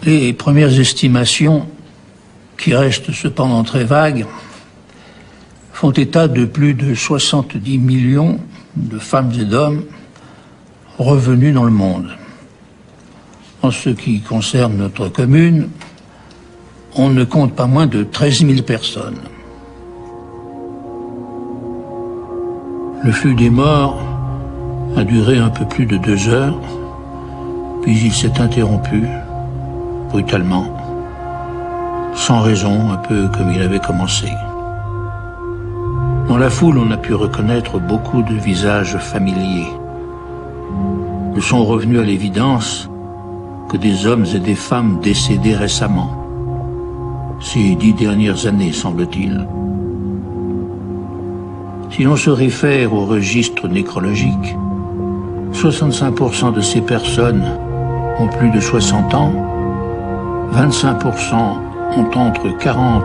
Les premières estimations, qui restent cependant très vagues, font état de plus de 70 millions de femmes et d'hommes revenus dans le monde. En ce qui concerne notre commune, on ne compte pas moins de 13 000 personnes. Le flux des morts a duré un peu plus de 2 heures, puis il s'est interrompu brutalement, sans raison, un peu comme il avait commencé. Dans la foule, on a pu reconnaître beaucoup de visages familiers. Ils sont revenus à l'évidence que des hommes et des femmes décédés récemment, ces 10 dernières années, semble-t-il. Si l'on se réfère au registre nécrologique, 65% de ces personnes ont plus de 60 ans, 25% ont entre 40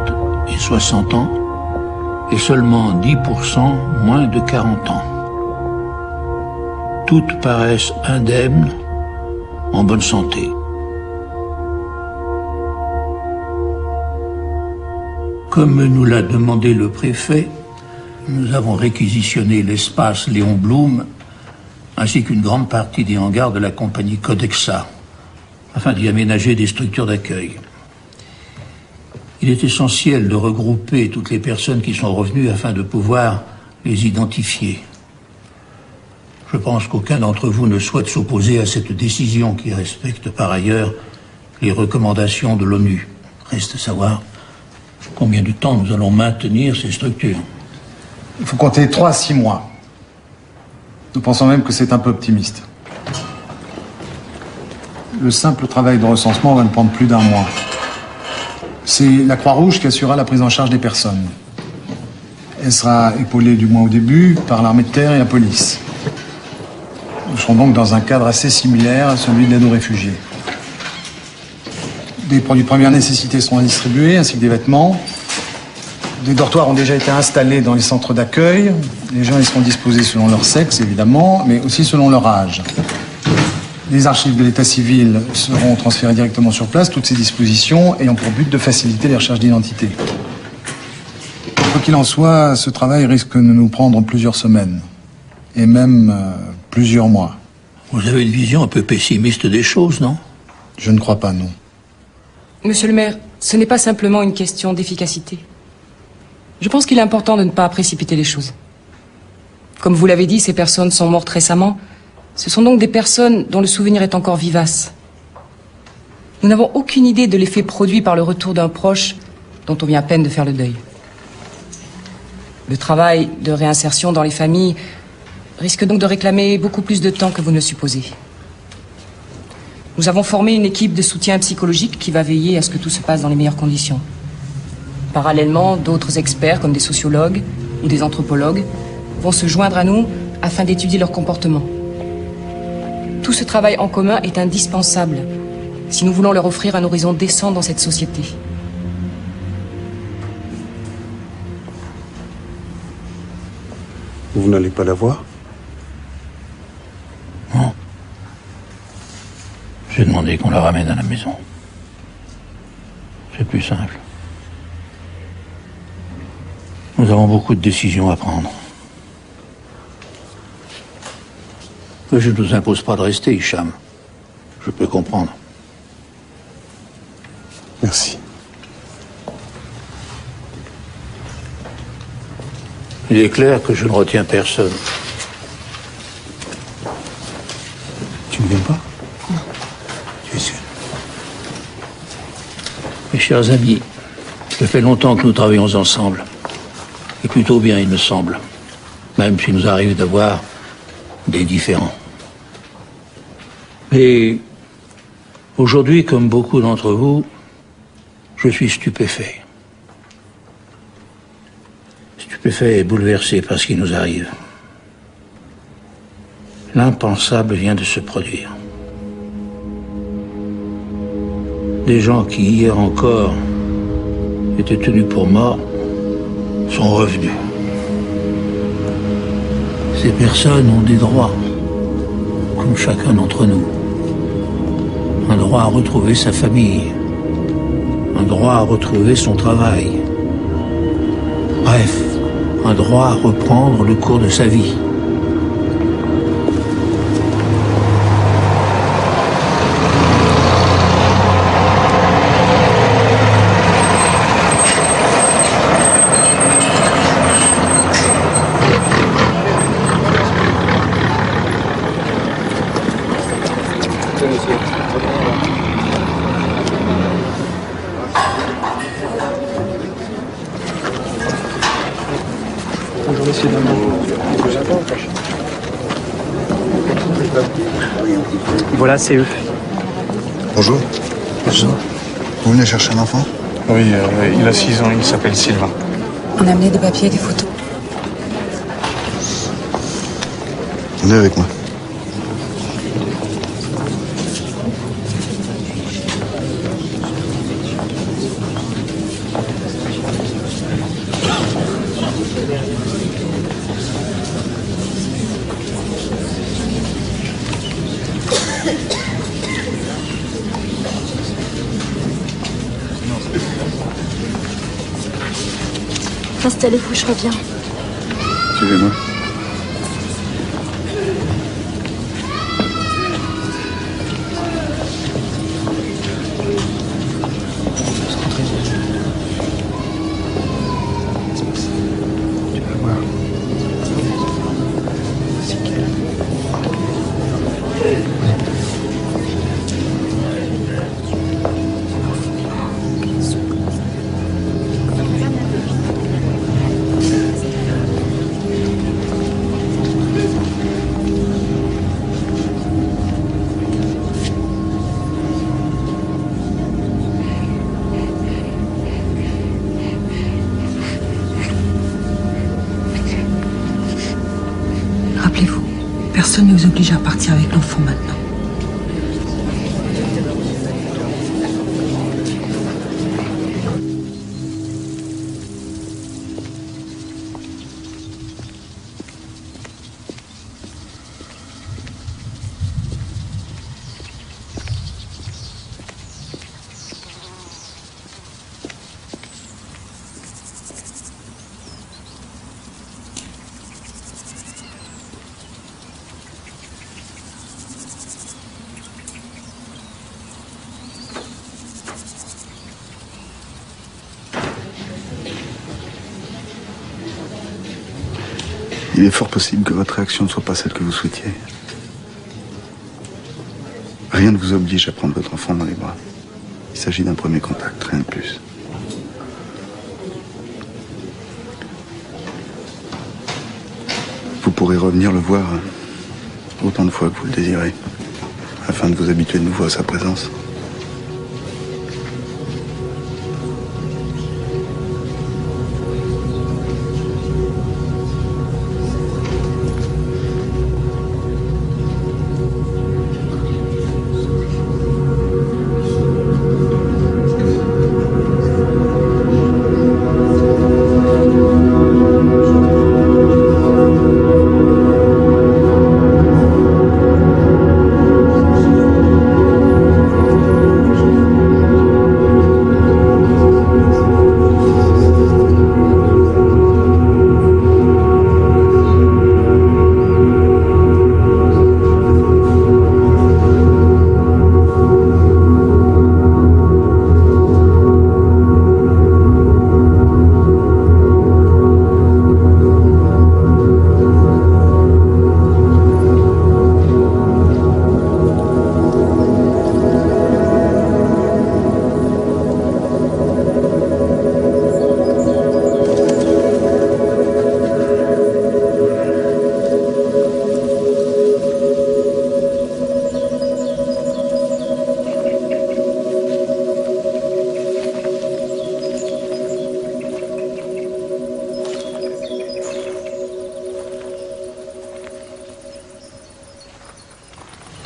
et 60 ans, et seulement 10% moins de 40 ans. Toutes paraissent indemnes, en bonne santé. Comme nous l'a demandé le préfet, nous avons réquisitionné l'espace Léon Blum, ainsi qu'une grande partie des hangars de la compagnie Codexa, afin d'y aménager des structures d'accueil. Il est essentiel de regrouper toutes les personnes qui sont revenues afin de pouvoir les identifier. Je pense qu'aucun d'entre vous ne souhaite s'opposer à cette décision qui respecte par ailleurs les recommandations de l'ONU. Reste à savoir combien de temps nous allons maintenir ces structures. Il faut compter 3 à 6 mois. Nous pensons même que c'est un peu optimiste. Le simple travail de recensement va ne prendre plus d'1 mois. C'est la Croix-Rouge qui assurera la prise en charge des personnes. Elle sera épaulée, du moins au début, par l'armée de terre et la police. Nous serons donc dans un cadre assez similaire à celui de l'aide aux réfugiés. Des produits de première nécessité seront distribués, ainsi que des vêtements. Des dortoirs ont déjà été installés dans les centres d'accueil. Les gens y seront disposés selon leur sexe, évidemment, mais aussi selon leur âge. Les archives de l'état civil seront transférées directement sur place, toutes ces dispositions ayant pour but de faciliter les recherches d'identité. Quoi qu'il en soit, ce travail risque de nous prendre plusieurs semaines. Et même plusieurs mois. Vous avez une vision un peu pessimiste des choses, non? Je ne crois pas, non. Monsieur le maire, ce n'est pas simplement une question d'efficacité. Je pense qu'il est important de ne pas précipiter les choses. Comme vous l'avez dit, ces personnes sont mortes récemment. Ce sont donc des personnes dont le souvenir est encore vivace. Nous n'avons aucune idée de l'effet produit par le retour d'un proche dont on vient à peine de faire le deuil. Le travail de réinsertion dans les familles risque donc de réclamer beaucoup plus de temps que vous ne le supposez. Nous avons formé une équipe de soutien psychologique qui va veiller à ce que tout se passe dans les meilleures conditions. Parallèlement, d'autres experts, comme des sociologues ou des anthropologues, vont se joindre à nous afin d'étudier leur comportement. Tout ce travail en commun est indispensable si nous voulons leur offrir un horizon décent dans cette société. Vous n'allez pas la voir? Non. J'ai demandé qu'on la ramène à la maison. C'est plus simple. Nous avons beaucoup de décisions à prendre. Mais je ne vous impose pas de rester, Hicham. Je peux comprendre. Merci. Il est clair que je ne retiens personne. Tu ne viens pas? Non. Tu es sûr? Mes chers amis, ça fait longtemps que nous travaillons ensemble. Et plutôt bien, il me semble. Même s'il nous arrive d'avoir des différends. Et aujourd'hui, comme beaucoup d'entre vous, je suis stupéfait. Stupéfait et bouleversé par ce qui nous arrive. L'impensable vient de se produire. Des gens qui, hier encore, étaient tenus pour morts, sont revenus. Ces personnes ont des droits, comme chacun d'entre nous. Un droit à retrouver sa famille, un droit à retrouver son travail. Bref, un droit à reprendre le cours de sa vie. Voilà, c'est eux. Bonjour. Bonjour. Vous venez chercher un enfant? Oui, il a 6 ans, il s'appelle Sylvain. On a amené des papiers et des photos. Venez avec moi. Installez-vous, je reviens. Suivez-moi. Rappelez-vous, personne ne vous oblige à partir avec l'enfant maintenant. Il est fort possible que votre réaction ne soit pas celle que vous souhaitiez. Rien ne vous oblige à prendre votre enfant dans les bras. Il s'agit d'un premier contact, rien de plus. Vous pourrez revenir le voir autant de fois que vous le désirez, afin de vous habituer de nouveau à sa présence.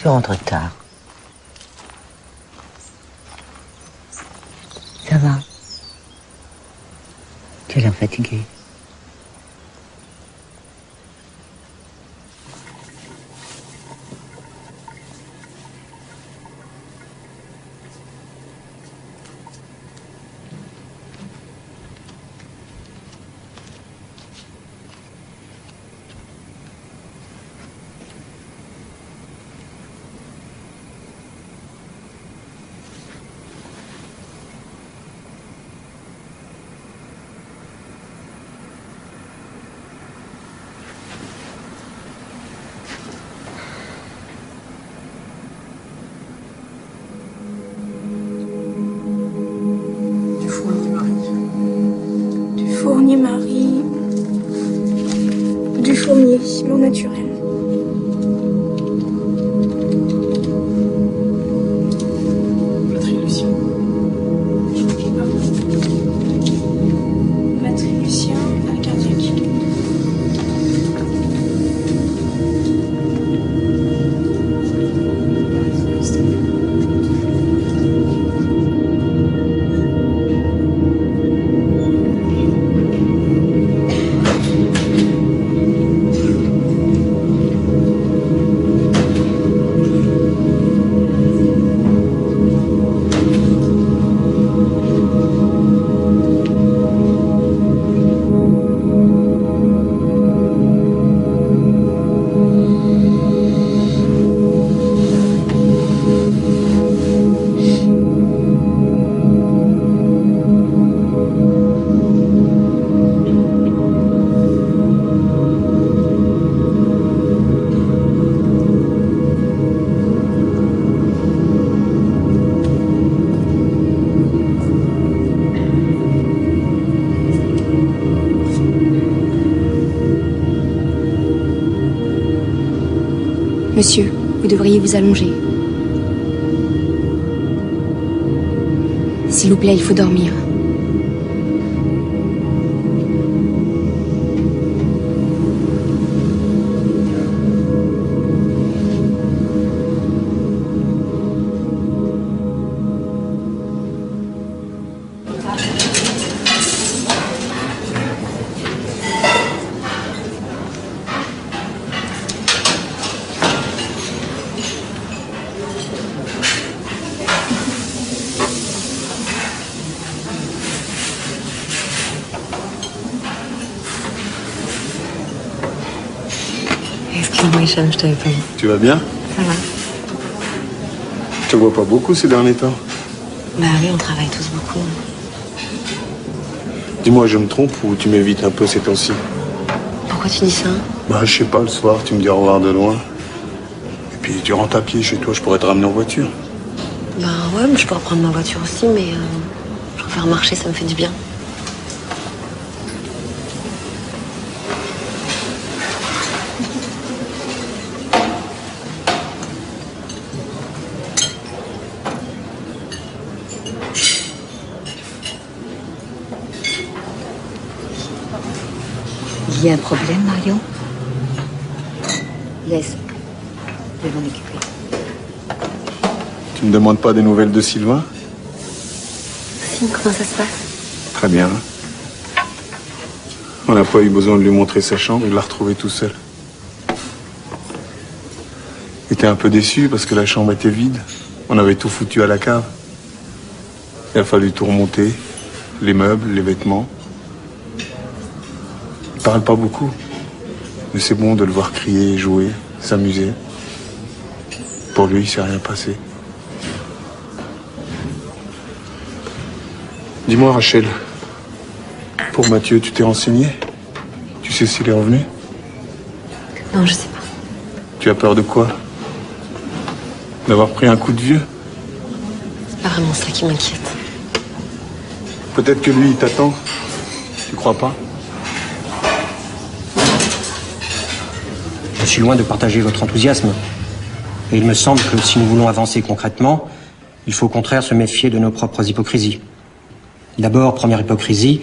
Tu rentres tard. Ça va? Tu as l'air fatigué. Fournier-Marie, du fournier, ciment naturel. Matriclucien. Matriclucien, arrêt cardiaque. Monsieur, vous devriez vous allonger. S'il vous plaît, il faut dormir. Excuse-moi, Hicham, je t'avais pas dit. Tu vas bien? Ça va. Je te vois pas beaucoup ces derniers temps. Bah oui, on travaille tous beaucoup. Dis-moi, je me trompe ou tu m'évites un peu ces temps-ci? Pourquoi tu dis ça? Bah, je sais pas, le soir, tu me dis au revoir de loin. Et puis tu rentres à pied chez toi, je pourrais te ramener en voiture. Bah ouais, mais je pourrais prendre ma voiture aussi, mais je préfère marcher, ça me fait du bien. Il y a un problème, Marion? Laisse. Je vais m'en occuper. Tu me demandes pas des nouvelles de Sylvain? Si, comment ça se passe? Très bien. On n'a pas eu besoin de lui montrer sa chambre, il l'a retrouvée tout seul. Il était un peu déçu parce que la chambre était vide. On avait tout foutu à la cave. Il a fallu tout remonter. Les meubles, les vêtements. Il parle pas beaucoup. Mais c'est bon de le voir crier, jouer, s'amuser. Pour lui, il s'est rien passé. Dis-moi, Rachel, pour Mathieu, tu t'es renseigné? Tu sais s'il est revenu? Non, je sais pas. Tu as peur de quoi? D'avoir pris un coup de vieux? C'est pas vraiment ça qui m'inquiète. Peut-être que lui, il t'attend. Tu crois pas? Je suis loin de partager votre enthousiasme. Et il me semble que si nous voulons avancer concrètement, il faut au contraire se méfier de nos propres hypocrisies. D'abord, première hypocrisie,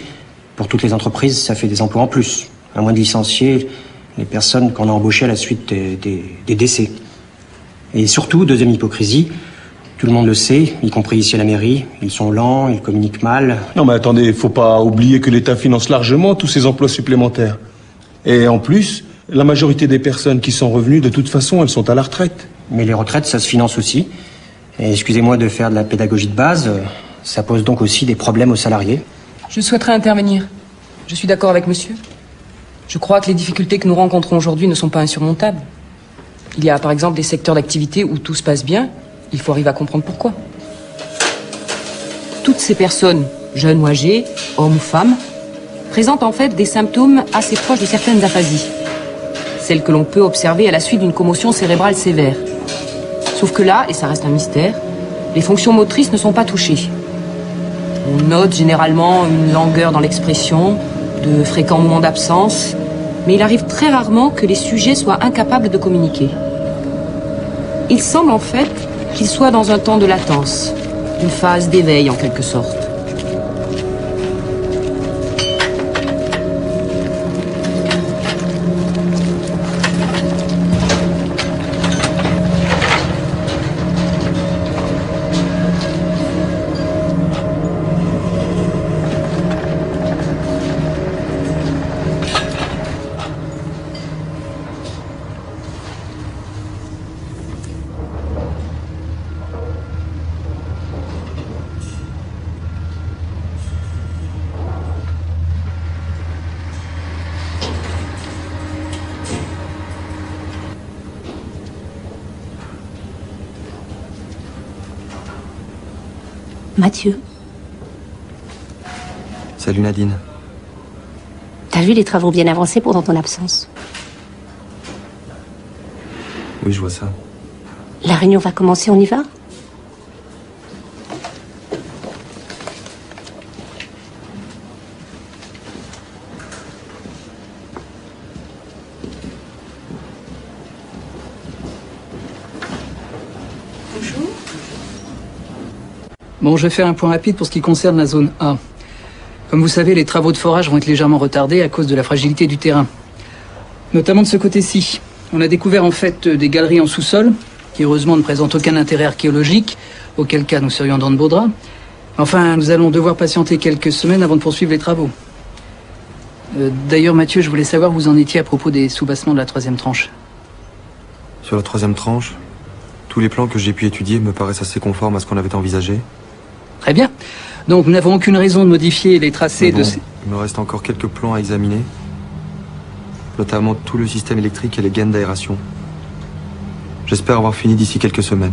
pour toutes les entreprises, ça fait des emplois en plus. À moins de licencier les personnes qu'on a embauchées à la suite des décès. Et surtout, deuxième hypocrisie, tout le monde le sait, y compris ici à la mairie, ils sont lents, ils communiquent mal. Non mais attendez, faut pas oublier que l'État finance largement tous ces emplois supplémentaires. Et en plus, la majorité des personnes qui sont revenues, de toute façon, elles sont à la retraite. Mais les retraites, ça se finance aussi. Et excusez-moi de faire de la pédagogie de base, ça pose donc aussi des problèmes aux salariés. Je souhaiterais intervenir. Je suis d'accord avec monsieur. Je crois que les difficultés que nous rencontrons aujourd'hui ne sont pas insurmontables. Il y a par exemple des secteurs d'activité où tout se passe bien. Il faut arriver à comprendre pourquoi. Toutes ces personnes, jeunes ou âgées, hommes ou femmes, présentent en fait des symptômes assez proches de certaines aphasies. Celles que l'on peut observer à la suite d'une commotion cérébrale sévère. Sauf que là, et ça reste un mystère, les fonctions motrices ne sont pas touchées. On note généralement une langueur dans l'expression, de fréquents moments d'absence, mais il arrive très rarement que les sujets soient incapables de communiquer. Il semble en fait qu'ils soient dans un temps de latence, une phase d'éveil en quelque sorte. Mathieu, Salut Nadine. t'as vu les travaux bien avancés pendant ton absence? Oui, je vois ça. La réunion va commencer, on y va? Bon, je vais faire un point rapide pour ce qui concerne la zone A. Comme vous savez, les travaux de forage vont être légèrement retardés à cause de la fragilité du terrain. Notamment de ce côté-ci. On a découvert en fait des galeries en sous-sol, qui heureusement ne présentent aucun intérêt archéologique, auquel cas nous serions dans de beaux draps. Enfin, nous allons devoir patienter quelques semaines avant de poursuivre les travaux. D'ailleurs, Mathieu, je voulais savoir où vous en étiez à propos des soubassements de la 3e tranche. Sur la 3e tranche, tous les plans que j'ai pu étudier me paraissent assez conformes à ce qu'on avait envisagé. Très bien. Donc, nous n'avons aucune raison de modifier les tracés de ces... Il me reste encore quelques plans à examiner, notamment tout le système électrique et les gaines d'aération. J'espère avoir fini d'ici quelques semaines.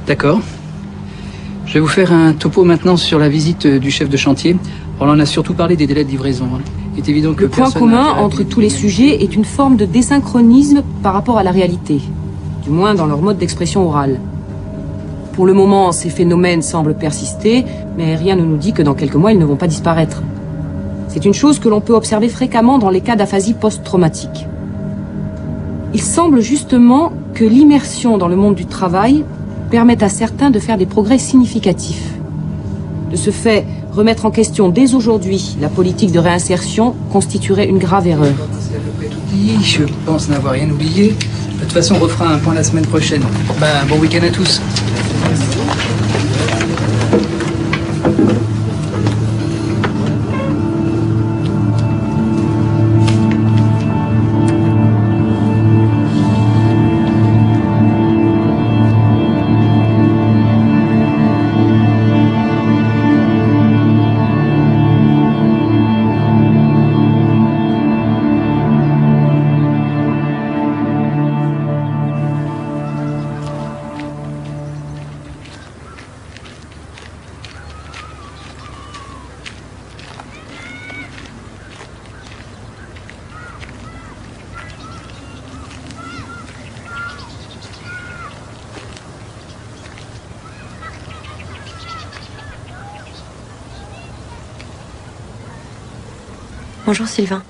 D'accord. Je vais vous faire un topo maintenant sur la visite du chef de chantier. On en a surtout parlé des délais de livraison. Il est évident que Le point personne commun n'a- entre tous les sujets est une forme de désynchronisme par rapport à la réalité, du moins dans leur mode d'expression orale. Pour le moment, ces phénomènes semblent persister, mais rien ne nous dit que dans quelques mois, ils ne vont pas disparaître. C'est une chose que l'on peut observer fréquemment dans les cas d'aphasie post-traumatique. Il semble justement que l'immersion dans le monde du travail permette à certains de faire des progrès significatifs. De ce fait, remettre en question dès aujourd'hui la politique de réinsertion constituerait une grave erreur. C'est à peu près tout dit. Je pense n'avoir rien oublié. De toute façon, on refera un point la semaine prochaine. Bon week-end à tous. Bonjour Sylvain.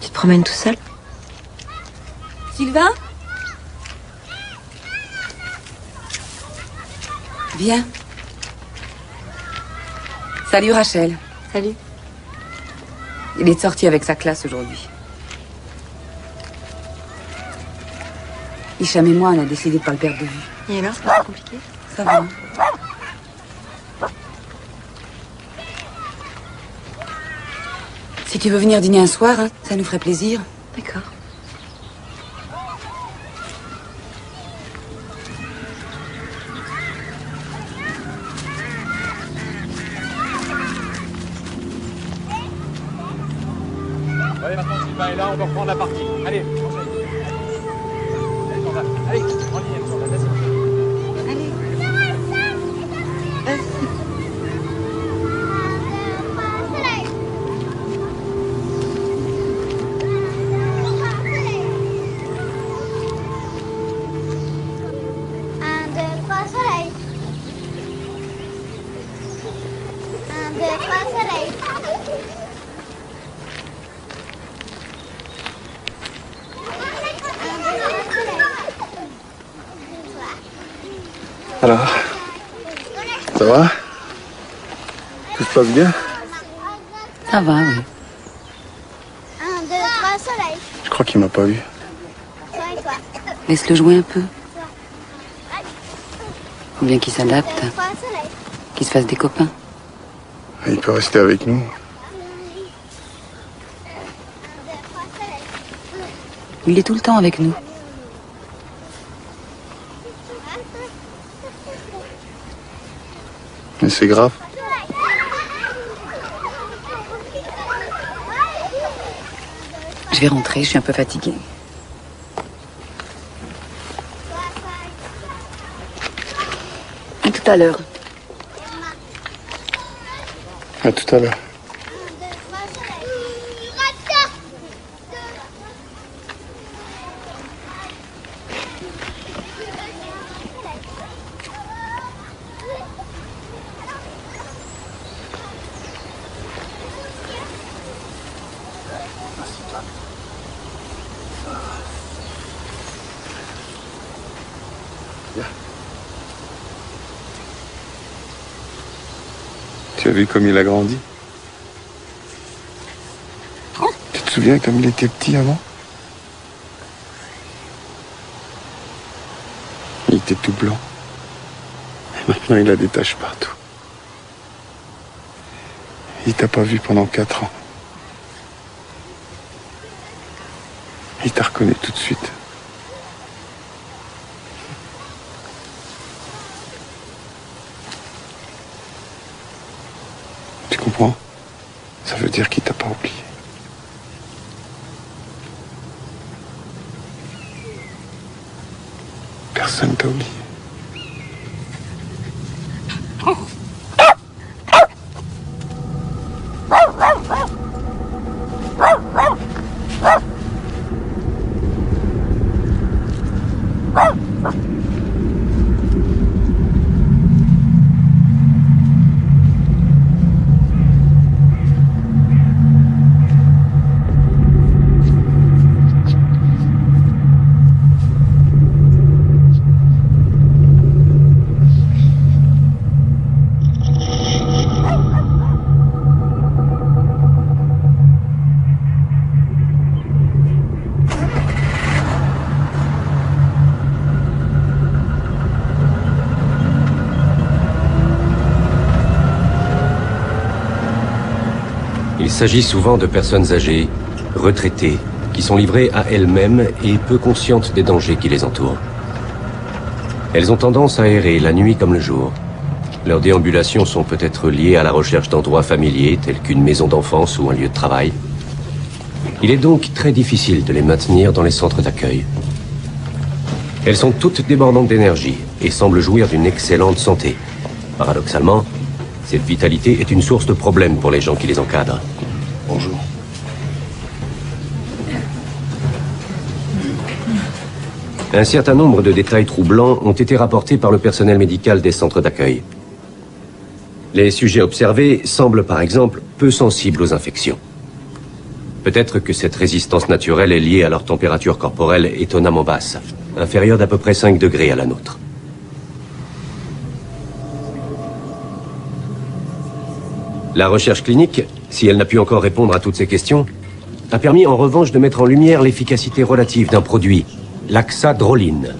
Tu te promènes tout seul? Sylvain? Viens. Salut Rachel. Salut. Il est sorti avec sa classe aujourd'hui. Hicham et moi, on a décidé de pas le perdre de vue. Et alors, c'est pas compliqué? Ça va. Si tu veux venir dîner un soir, hein, ça nous ferait plaisir. D'accord. Allez, maintenant Sylvain est là, on va reprendre la partie. Allez, allez, on va. Allez, en ligne, on va. Vas-y. Alors, ça va? Tout se passe bien? Ça va, oui. 1, 2, 3, soleil. Je crois qu'il m'a pas vu. Toi et toi. Laisse-le jouer un peu. Faut bien qu'il s'adapte, 3, soleil. qu'il se fasse des copains. Il peut rester avec nous. Il est tout le temps avec nous. Mais c'est grave. Je vais rentrer, je suis un peu fatiguée. À tout à l'heure. À tout à l'heure. Tu as vu comme il a grandi? Tu te souviens comme il était petit avant? Il était tout blanc. Et maintenant il a des taches partout. Il t'a pas vu pendant 4 ans. Il t'a reconnu tout de suite. Tu comprends? Ça veut dire qu'il t'a pas oublié. Personne t'a oublié. Il s'agit souvent de personnes âgées, retraitées, qui sont livrées à elles-mêmes et peu conscientes des dangers qui les entourent. Elles ont tendance à errer la nuit comme le jour. Leurs déambulations sont peut-être liées à la recherche d'endroits familiers, tels qu'une maison d'enfance ou un lieu de travail. Il est donc très difficile de les maintenir dans les centres d'accueil. Elles sont toutes débordantes d'énergie et semblent jouir d'une excellente santé. Paradoxalement, cette vitalité est une source de problèmes pour les gens qui les encadrent. Bonjour. Un certain nombre de détails troublants ont été rapportés par le personnel médical des centres d'accueil. Les sujets observés semblent par exemple peu sensibles aux infections. Peut-être que cette résistance naturelle est liée à leur température corporelle étonnamment basse, inférieure d'à peu près 5 degrés à la nôtre. La recherche clinique, si elle n'a pu encore répondre à toutes ces questions, a permis en revanche de mettre en lumière l'efficacité relative d'un produit, l'Axadroline.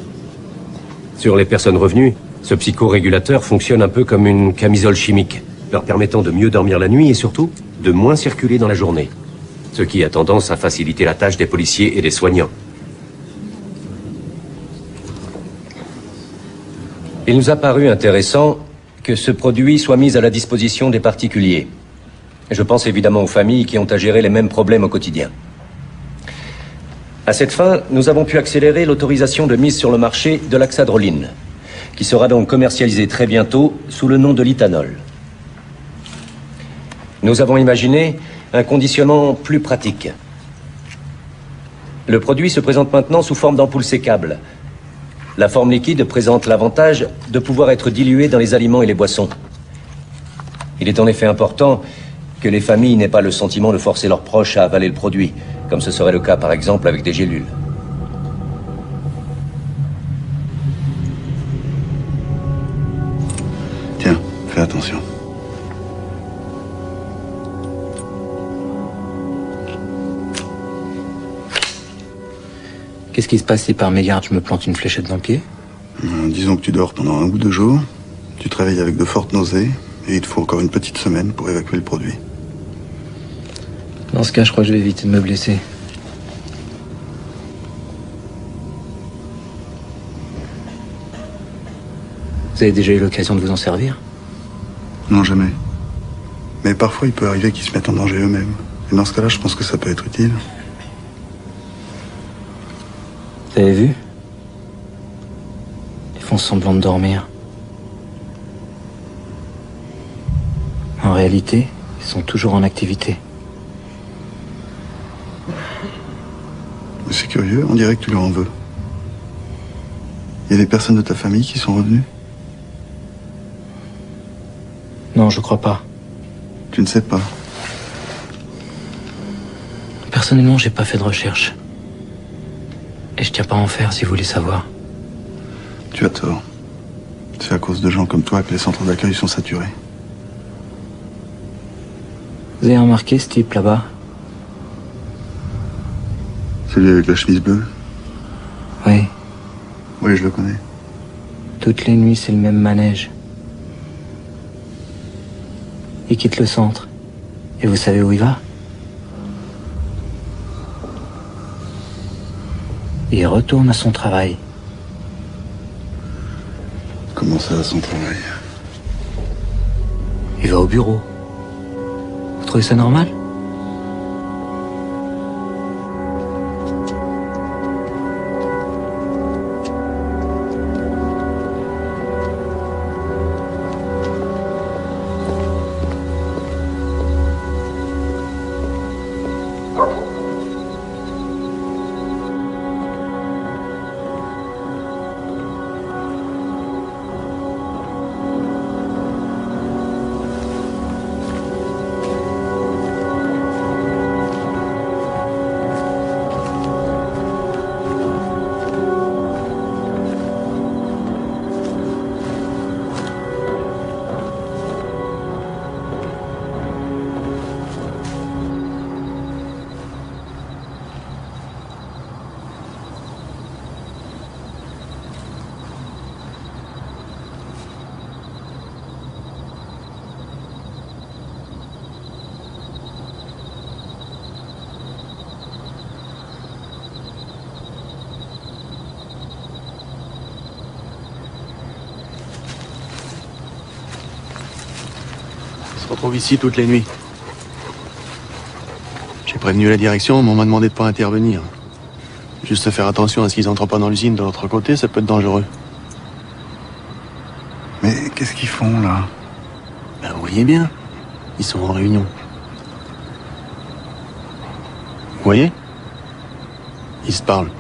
Sur les personnes revenues, ce psychorégulateur fonctionne un peu comme une camisole chimique, leur permettant de mieux dormir la nuit et surtout de moins circuler dans la journée, ce qui a tendance à faciliter la tâche des policiers et des soignants. Il nous a paru intéressant que ce produit soit mis à la disposition des particuliers. Je pense évidemment aux familles qui ont à gérer les mêmes problèmes au quotidien. À cette fin, nous avons pu accélérer l'autorisation de mise sur le marché de l'Axadroline, qui sera donc commercialisé très bientôt sous le nom de l'Ithanol. Nous avons imaginé un conditionnement plus pratique. Le produit se présente maintenant sous forme d'ampoule sécable. La forme liquide présente l'avantage de pouvoir être diluée dans les aliments et les boissons. Il est en effet important que les familles n'aient pas le sentiment de forcer leurs proches à avaler le produit, comme ce serait le cas par exemple avec des gélules. Tiens, fais attention. Qu'est-ce qui se passe si par mégarde je me plante une fléchette dans le pied? Disons que tu dors pendant 1 ou 2 jours, tu te réveilles avec de fortes nausées, et il te faut encore une petite semaine pour évacuer le produit. Dans ce cas, je crois que je vais éviter de me blesser. Vous avez déjà eu l'occasion de vous en servir? Non, jamais. Mais parfois, il peut arriver qu'ils se mettent en danger eux-mêmes. Et dans ce cas-là, je pense que ça peut être utile. Vous avez vu? Ils font semblant de dormir. En réalité, ils sont toujours en activité. Mais c'est curieux, on dirait que tu leur en veux. Il y a des personnes de ta famille qui sont revenues? Non, je crois pas. Tu ne sais pas? Personnellement, j'ai pas fait de recherche. Et je tiens pas à en faire si vous voulez savoir. Tu as tort. C'est à cause de gens comme toi que les centres d'accueil sont saturés. Vous avez remarqué ce type là-bas? Celui avec la chemise bleue? Oui. Oui, je le connais. Toutes les nuits, c'est le même manège. Il quitte le centre. Et vous savez où il va? Il retourne à son travail. Comment ça, à son travail? Il va au bureau. Vous trouvez ça normal? trouve ici toutes les nuits. J'ai prévenu la direction, mais on m'a demandé de pas intervenir. Juste faire attention à ce qu'ils entrent pas dans l'usine de l'autre côté, ça peut être dangereux. Mais qu'est-ce qu'ils font, là? Ben, vous voyez bien, ils sont en réunion. Vous voyez? Ils se parlent.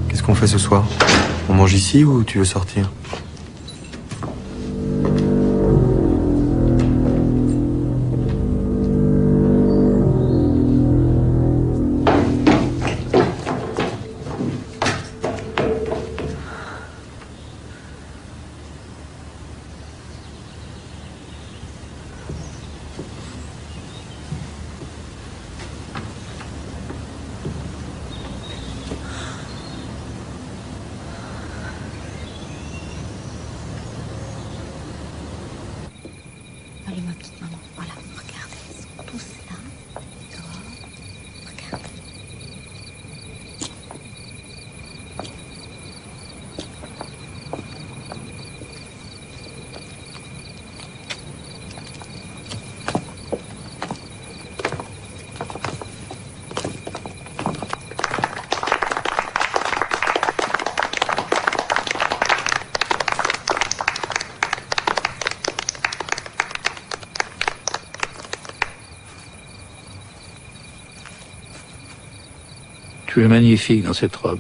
Qu'est-ce qu'on fait ce soir? On mange ici ou tu veux sortir? Allez, ma petite maman. Voilà, regardez, ils sont tous là. Dehors. Regardez. Tu es magnifique dans cette robe.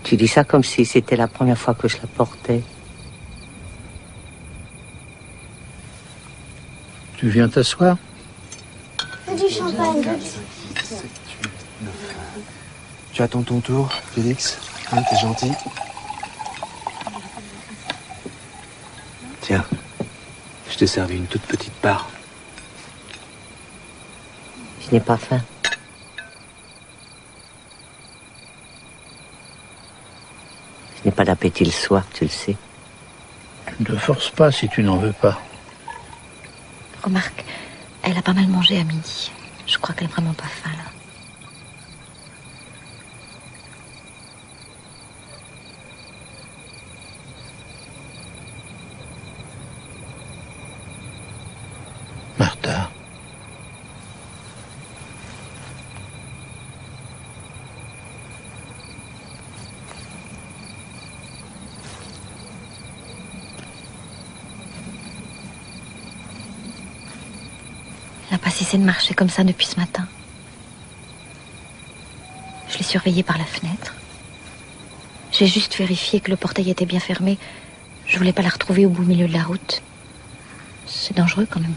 Tu dis ça comme si c'était la première fois que je la portais. Tu viens t'asseoir? Du champagne. Tu attends ton tour, Félix. Hein, t'es gentil. Tiens, je t'ai servi une toute petite part. Je n'ai pas faim. Je n'ai pas d'appétit le soir, tu le sais. Ne te force pas si tu n'en veux pas. Remarque, elle a pas mal mangé à midi. Je crois qu'elle est vraiment pas faim, là. Martha. Elle n'a pas cessé de marcher comme ça depuis ce matin. Je l'ai surveillée par la fenêtre. J'ai juste vérifié que le portail était bien fermé Je voulais pas la retrouver au beau milieu de la route. C'est dangereux quand même.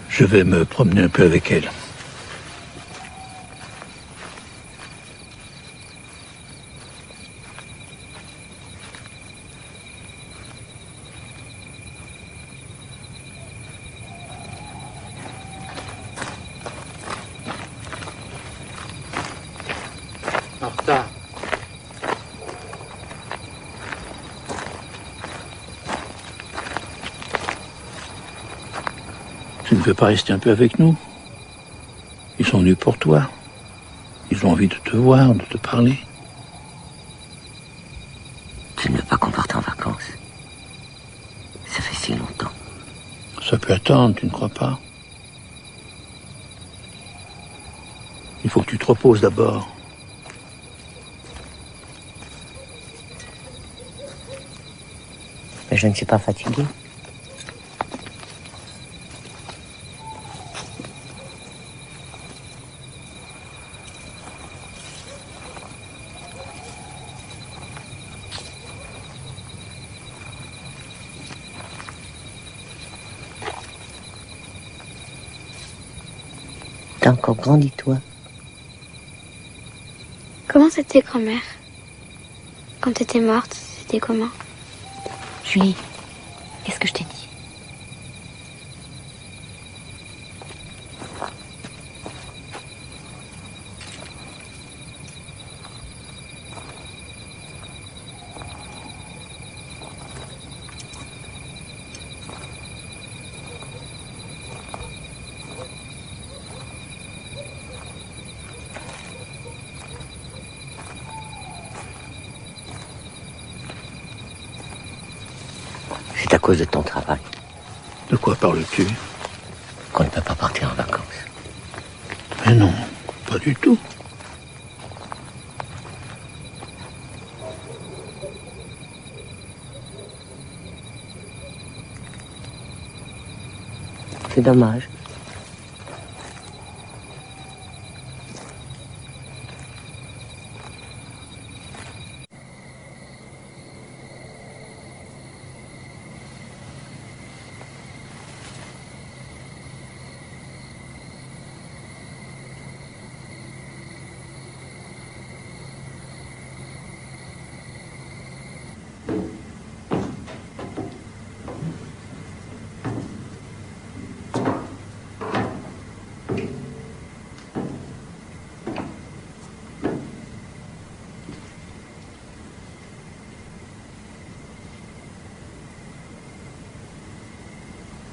Je vais me promener un peu avec elle. Martha. Tu ne veux pas rester un peu avec nous? Ils sont venus pour toi. Ils ont envie de te voir, de te parler. Tu ne veux pas qu'on parte en vacances? Ça fait si longtemps. Ça peut attendre, tu ne crois pas? Il faut que tu te reposes d'abord. Mais je ne suis pas fatiguée. T'as encore grandi, toi. Comment c'était, grand-mère? Quand t'étais morte, c'était comment? Julie, qu'est-ce que je t'ai dit? C'est à cause de ton travail. De quoi parles-tu? Qu'on ne peut pas partir en vacances. Mais non, pas du tout. C'est dommage.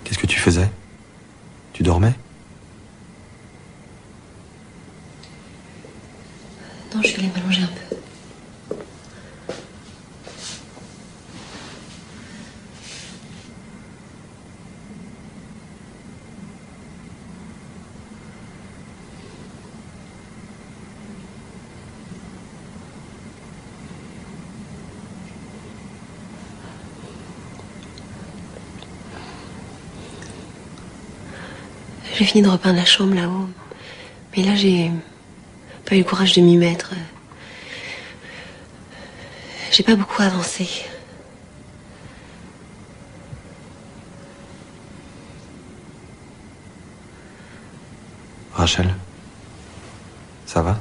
Qu'est-ce que tu faisais? Tu dormais? Non, je suis allée m'allonger un peu. J'ai fini de repeindre la chambre là-haut. Mais là, j'ai pas eu le courage de m'y mettre. J'ai pas beaucoup avancé. Rachel, ça va?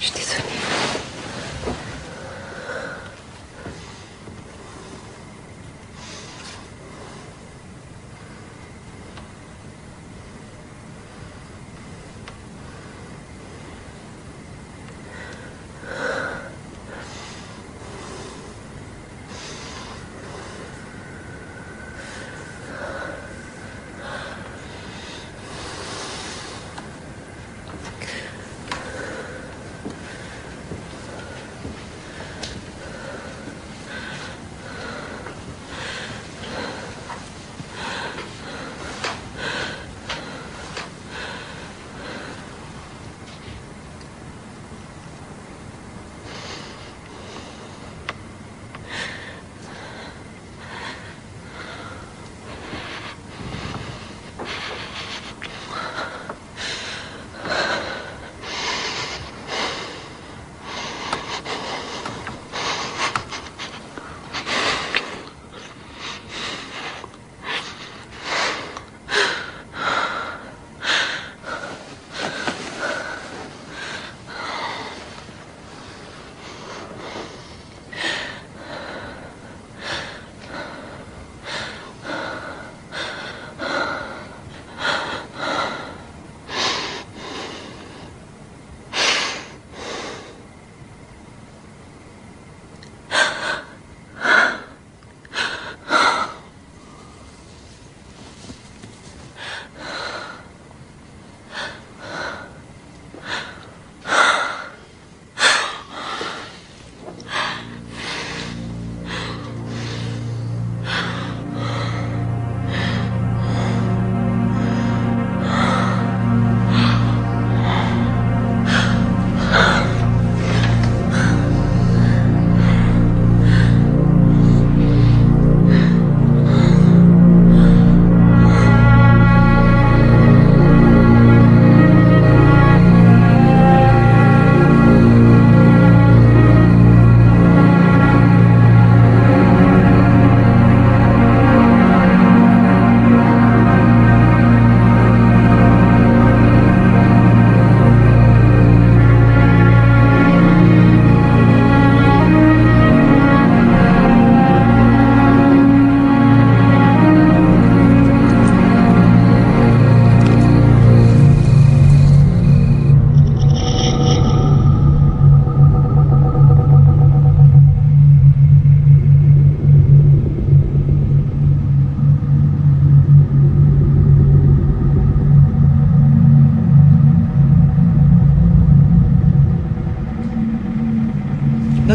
Je suis désolée.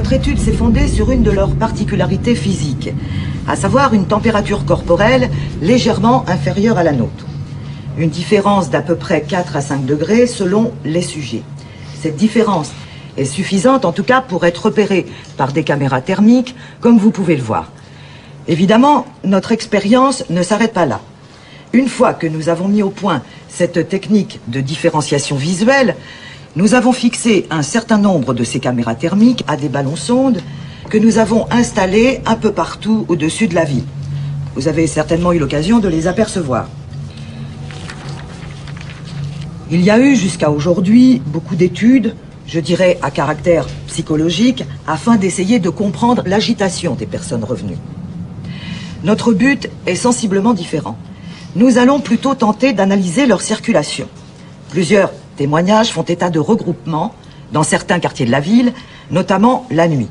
Notre étude s'est fondée sur une de leurs particularités physiques, à savoir une température corporelle légèrement inférieure à la nôtre. Une différence d'à peu près 4 à 5 degrés selon les sujets. Cette différence est suffisante en tout cas pour être repérée par des caméras thermiques, comme vous pouvez le voir. Évidemment, notre expérience ne s'arrête pas là. Une fois que nous avons mis au point cette technique de différenciation visuelle, nous avons fixé un certain nombre de ces caméras thermiques à des ballons-sondes que nous avons installés un peu partout au-dessus de la ville. Vous avez certainement eu l'occasion de les apercevoir. Il y a eu jusqu'à aujourd'hui beaucoup d'études, je dirais à caractère psychologique, afin d'essayer de comprendre l'agitation des personnes revenues. Notre but est sensiblement différent. Nous allons plutôt tenter d'analyser leur circulation. Plusieurs témoignages font état de regroupements dans certains quartiers de la ville, notamment la nuit.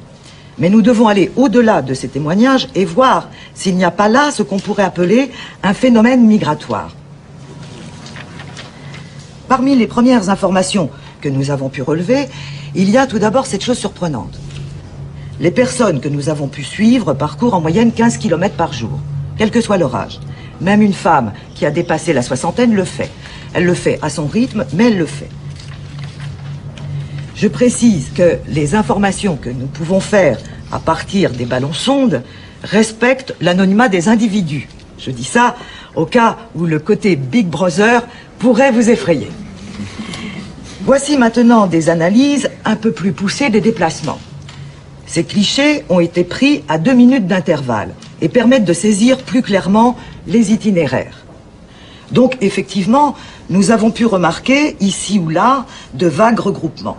Mais nous devons aller au-delà de ces témoignages et voir s'il n'y a pas là ce qu'on pourrait appeler un phénomène migratoire. Parmi les premières informations que nous avons pu relever, il y a tout d'abord cette chose surprenante. Les personnes que nous avons pu suivre parcourent en moyenne 15 km par jour, quel que soit leur âge. Même une femme qui a dépassé la soixantaine le fait. Elle le fait à son rythme, mais elle le fait. Je précise que les informations que nous pouvons faire à partir des ballons-sondes respectent l'anonymat des individus. Je dis ça au cas où le côté Big Brother pourrait vous effrayer. Voici maintenant des analyses un peu plus poussées des déplacements. Ces clichés ont été pris à 2 minutes d'intervalle et permettent de saisir plus clairement les itinéraires. Donc, effectivement, nous avons pu remarquer, ici ou là, de vagues regroupements.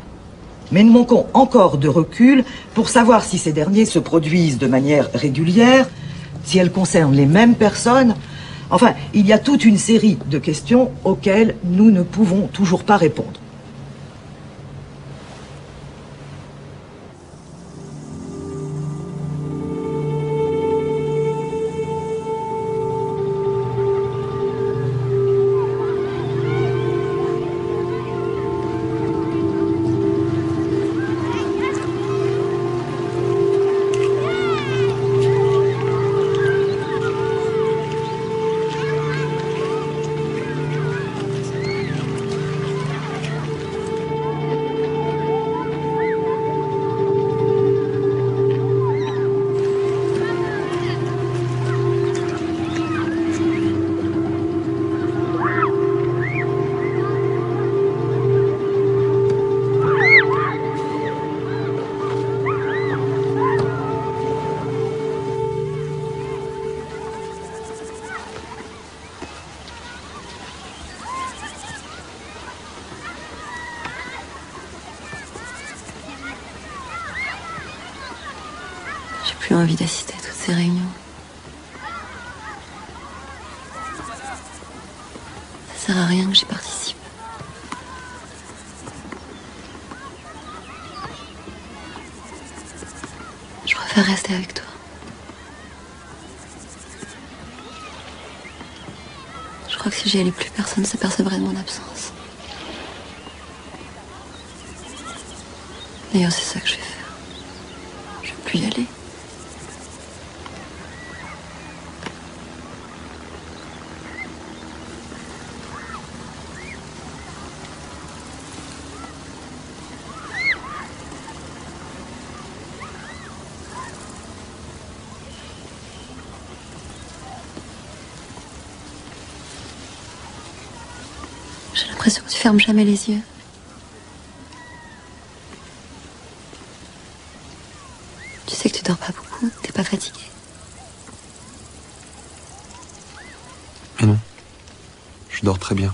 Mais nous manquons encore de recul pour savoir si ces derniers se produisent de manière régulière, si elles concernent les mêmes personnes. Enfin, il y a toute une série de questions auxquelles nous ne pouvons toujours pas répondre. J'ai plus envie d'assister à toutes ces réunions. Ça sert à rien que j'y participe. Je préfère rester avec toi. Je crois que si j'y allais plus, personne ne s'apercevrait de mon absence. D'ailleurs, c'est ça que je vais faire. Je vais plus y aller. J'ai l'impression que tu fermes jamais les yeux. Tu sais que tu dors pas beaucoup, t'es pas fatigué. Mais non, je dors très bien.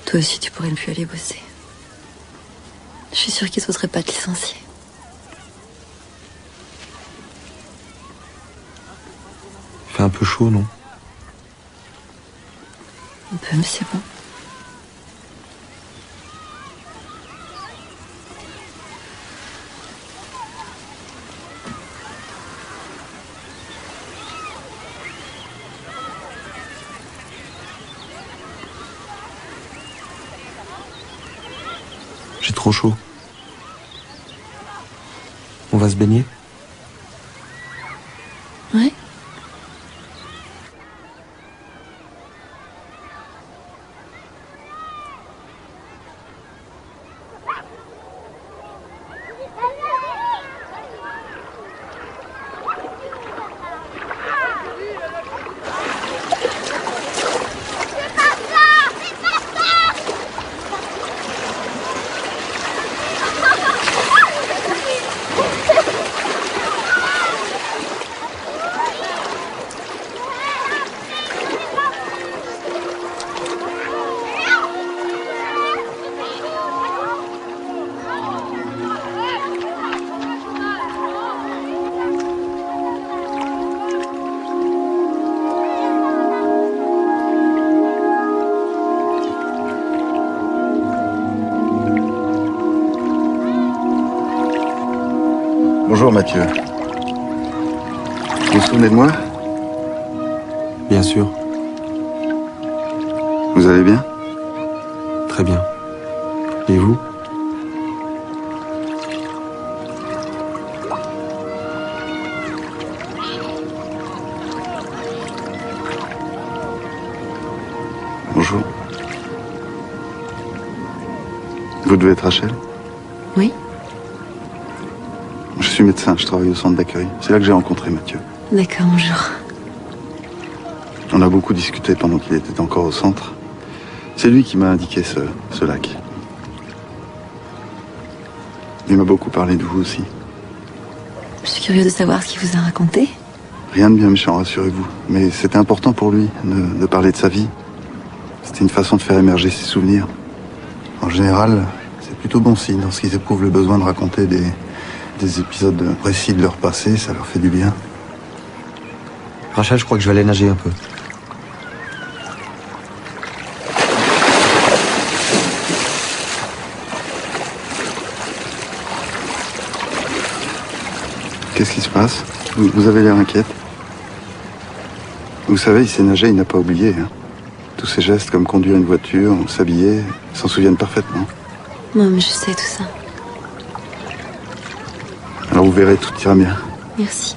Toi aussi, tu pourrais ne plus aller bosser. Je suis sûre qu'ils n'oseraient pas te licencier. Il fait un peu chaud, non? Un peu, mais c'est bon. trop chaud. On va se baigner? Ouais. Bonjour Mathieu. Vous vous souvenez de moi? Bien sûr. Vous allez bien? Très bien. Et vous? Bonjour. Vous devez être Rachel? Oui. Je suis médecin, je travaille au centre d'accueil. C'est là que j'ai rencontré Mathieu. D'accord, bonjour. On a beaucoup discuté pendant qu'il était encore au centre. C'est lui qui m'a indiqué ce lac. Il m'a beaucoup parlé de vous aussi. Je suis curieuse de savoir ce qu'il vous a raconté. Rien de bien méchant, rassurez-vous. Mais c'était important pour lui de parler de sa vie. C'était une façon de faire émerger ses souvenirs. En général, c'est plutôt bon signe lorsqu'ils éprouvent le besoin de raconter des épisodes précis de leur passé, ça leur fait du bien. Rachel, je crois que je vais aller nager un peu. Qu'est-ce qui se passe? Vous avez l'air inquiète. Vous savez, il sait nager, il n'a pas oublié. Hein. Tous ces gestes comme conduire une voiture, s'habiller, ils s'en souviennent parfaitement. Non, mais je sais tout ça. Alors vous verrez, tout ira bien. Merci.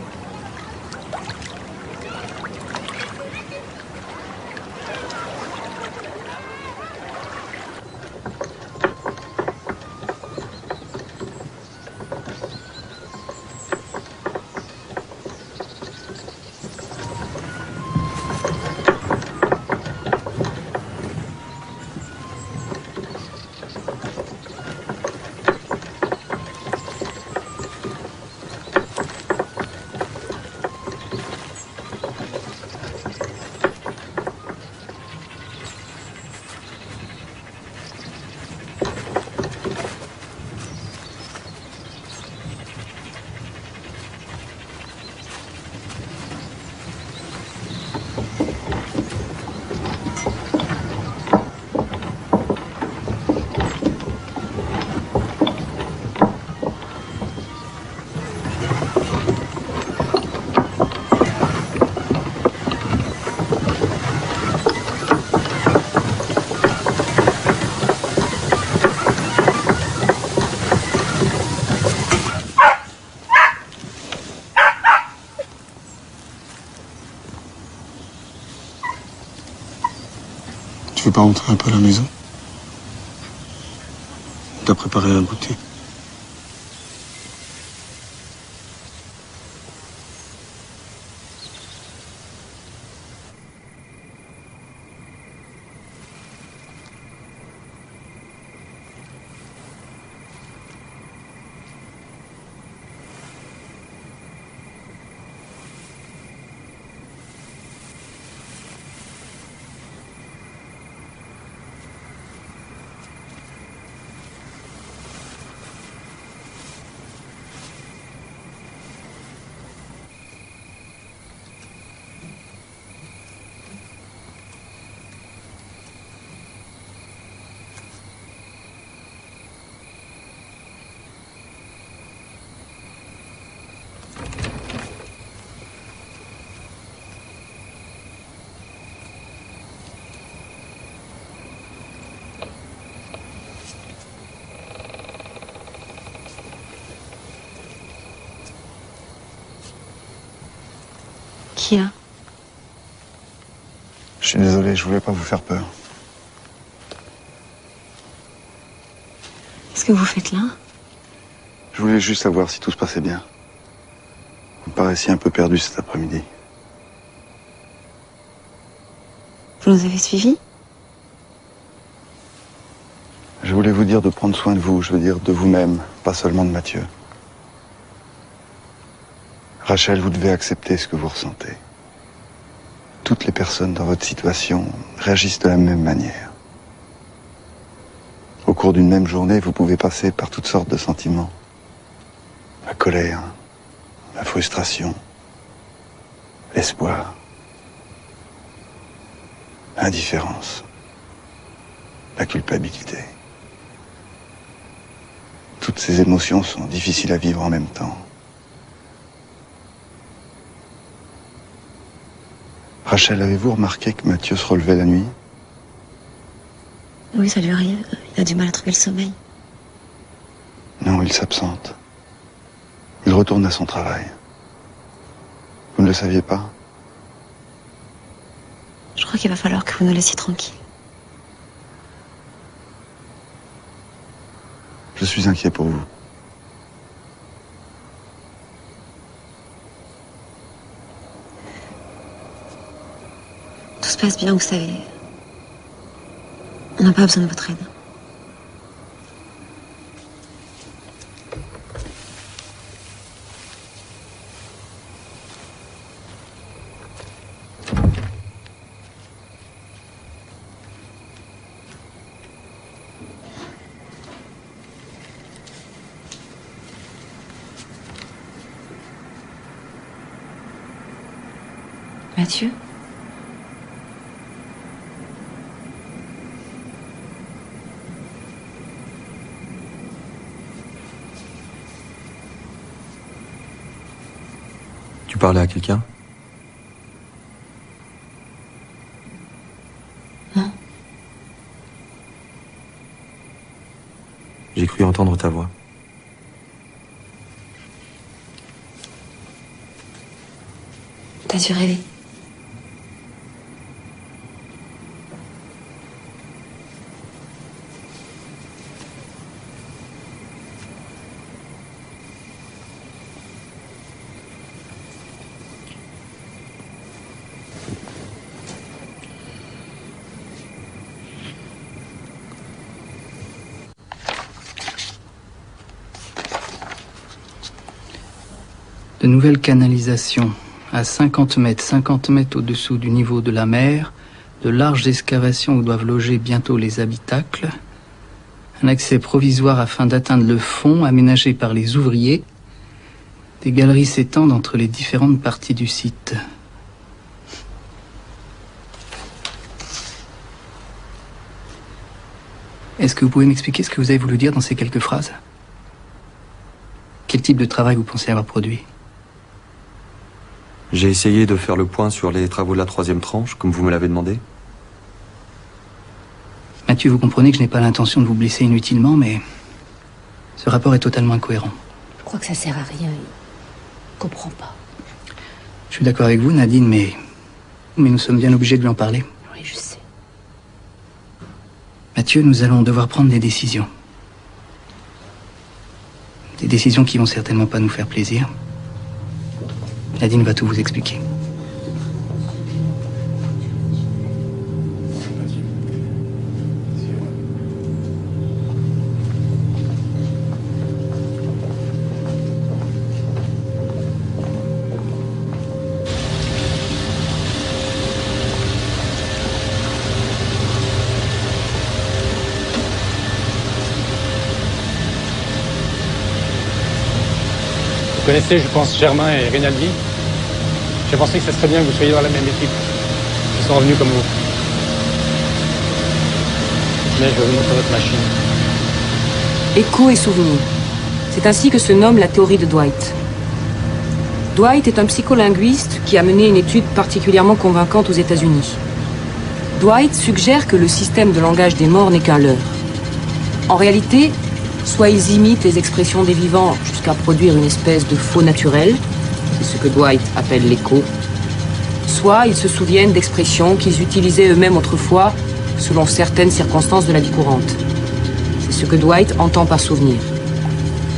Tu veux pas rentrer un peu à la maison? T'as préparé un goûter. Qu'est-ce qu'il y a? Je suis désolé, je voulais pas vous faire peur. Qu'est-ce que vous faites là? Je voulais juste savoir si tout se passait bien. Vous paraissiez un peu perdu cet après-midi. Vous nous avez suivis? Je voulais vous dire de prendre soin de vous, je veux dire de vous-même, pas seulement de Mathieu. Rachel, vous devez accepter ce que vous ressentez. Toutes les personnes dans votre situation réagissent de la même manière. Au cours d'une même journée, vous pouvez passer par toutes sortes de sentiments. La colère, la frustration, l'espoir, l'indifférence, la culpabilité. Toutes ces émotions sont difficiles à vivre en même temps. Rachel, avez-vous remarqué que Mathieu se relevait la nuit? Oui, ça lui arrive. Il a du mal à trouver le sommeil. Non, il s'absente. Il retourne à son travail. Vous ne le saviez pas? Je crois qu'il va falloir que vous nous laissiez tranquilles. Je suis inquiet pour vous. Tout se passe bien, vous savez. On n'a pas besoin de votre aide. Mathieu? Tu parlais à quelqu'un? Non. J'ai cru entendre ta voix. T'as dû rêver. De nouvelles canalisations à 50 mètres au-dessous du niveau de la mer, de larges excavations où doivent loger bientôt les habitacles, un accès provisoire afin d'atteindre le fond aménagé par les ouvriers, des galeries s'étendent entre les différentes parties du site. Est-ce que vous pouvez m'expliquer ce que vous avez voulu dire dans ces quelques phrases? Quel type de travail vous pensez avoir produit? J'ai essayé de faire le point sur les travaux de la 3e tranche, comme vous me l'avez demandé. Mathieu, vous comprenez que je n'ai pas l'intention de vous blesser inutilement, mais ce rapport est totalement incohérent. Je crois que ça sert à rien. Il comprend pas. Je suis d'accord avec vous, Nadine, mais nous sommes bien obligés de lui en parler. Oui, je sais. Mathieu, nous allons devoir prendre des décisions. Des décisions qui vont certainement pas nous faire plaisir. Nadine va tout vous expliquer. Vous connaissez, je pense, Germain et Rinaldi. J'ai pensé que ce serait bien que vous soyez dans la même équipe. Ils sont revenus comme vous. Mais je vais vous montrer votre machine. Écho et souvenir. C'est ainsi que se nomme la théorie de Dwight. Dwight est un psycholinguiste qui a mené une étude particulièrement convaincante aux États-Unis. Dwight suggère que le système de langage des morts n'est qu'un leurre. En réalité, soit ils imitent les expressions des vivants jusqu'à produire une espèce de faux naturel, c'est ce que Dwight appelle l'écho, soit ils se souviennent d'expressions qu'ils utilisaient eux-mêmes autrefois, selon certaines circonstances de la vie courante. C'est ce que Dwight entend par souvenir.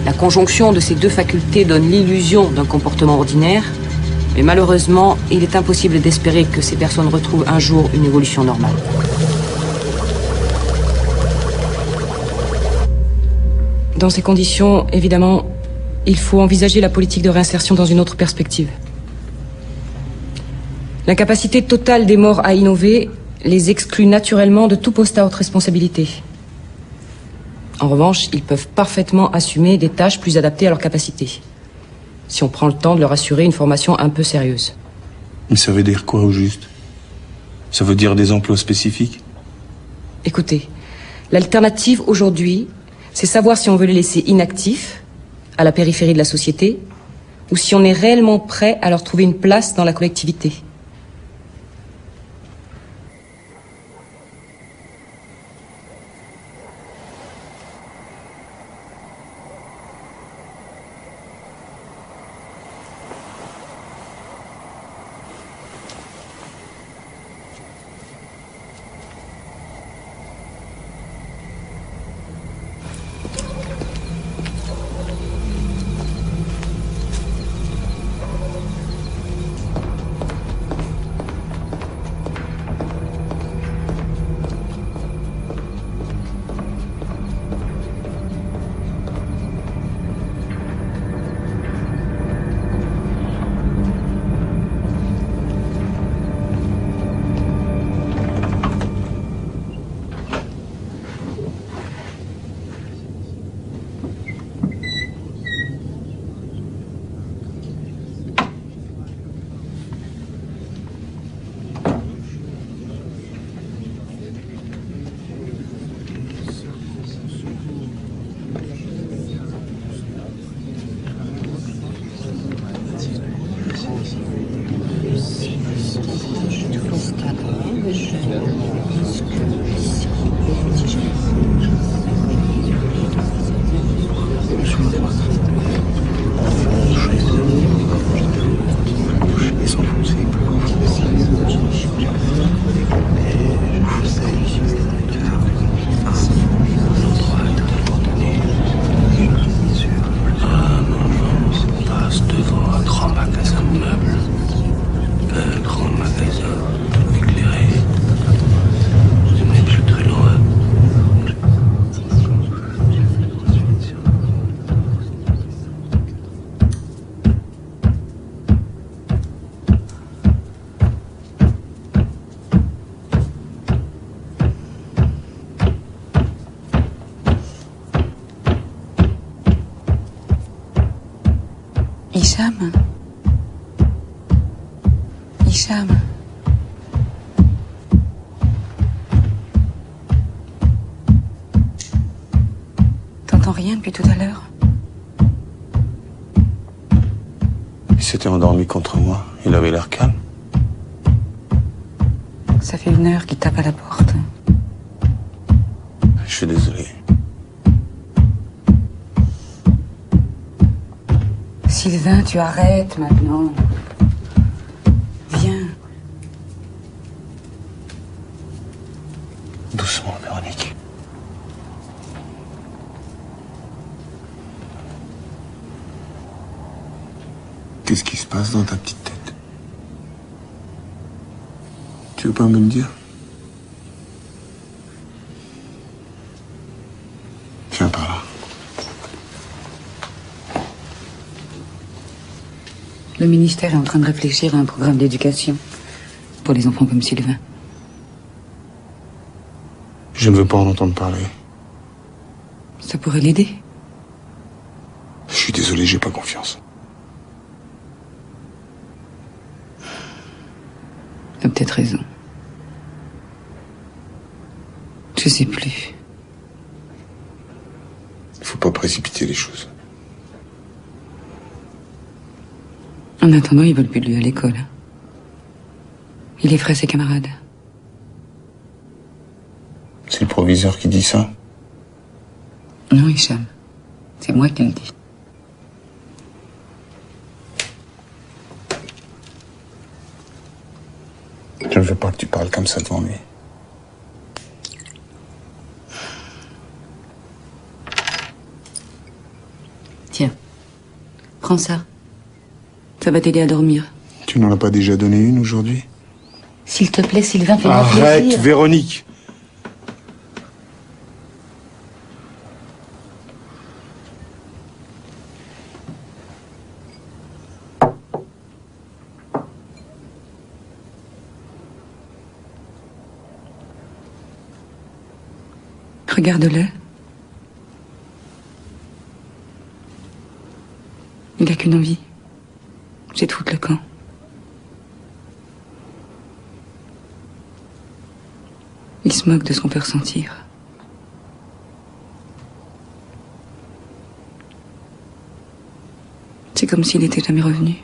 La conjonction de ces deux facultés donne l'illusion d'un comportement ordinaire, mais malheureusement, il est impossible d'espérer que ces personnes retrouvent un jour une évolution normale. Dans ces conditions, évidemment, il faut envisager la politique de réinsertion dans une autre perspective. L'incapacité totale des morts à innover les exclut naturellement de tout poste à haute responsabilité. En revanche, ils peuvent parfaitement assumer des tâches plus adaptées à leurs capacités, si on prend le temps de leur assurer une formation un peu sérieuse. Mais ça veut dire quoi au juste? Ça veut dire des emplois spécifiques? Écoutez, l'alternative aujourd'hui, c'est savoir si on veut les laisser inactifs, à la périphérie de la société, ou si on est réellement prêt à leur trouver une place dans la collectivité. Hicham. Hicham. T'entends rien depuis tout à l'heure? Il s'était endormi contre moi. Il avait l'air calme. Ça fait 1 heure qu'il tape à la porte. Je suis désolé. Sylvain, tu arrêtes maintenant. Viens. Doucement, Véronique. Qu'est-ce qui se passe dans ta petite tête? Tu veux pas me le dire? Viens par là. Le ministère est en train de réfléchir à un programme d'éducation pour les enfants comme Sylvain. Je ne veux pas en entendre parler. Ça pourrait l'aider. Je suis désolé, j'ai pas confiance. T'as peut-être raison. Je sais plus. Il faut pas précipiter les choses. En attendant, ils veulent plus de lui à l'école. Il effraie ses camarades. C'est le proviseur qui dit ça? Non, Hicham. C'est moi qui le dis. Je ne veux pas que tu parles comme ça devant lui. Tiens, prends ça. Ça va t'aider à dormir. Tu n'en as pas déjà donné une aujourd'hui? S'il te plaît, Sylvain, fais-moi Arrête, plaisir. Véronique! Regarde-le. Il n'a qu'une envie. C'est de foutre le camp. Il se moque de ce qu'on peut ressentir. C'est comme s'il n'était jamais revenu.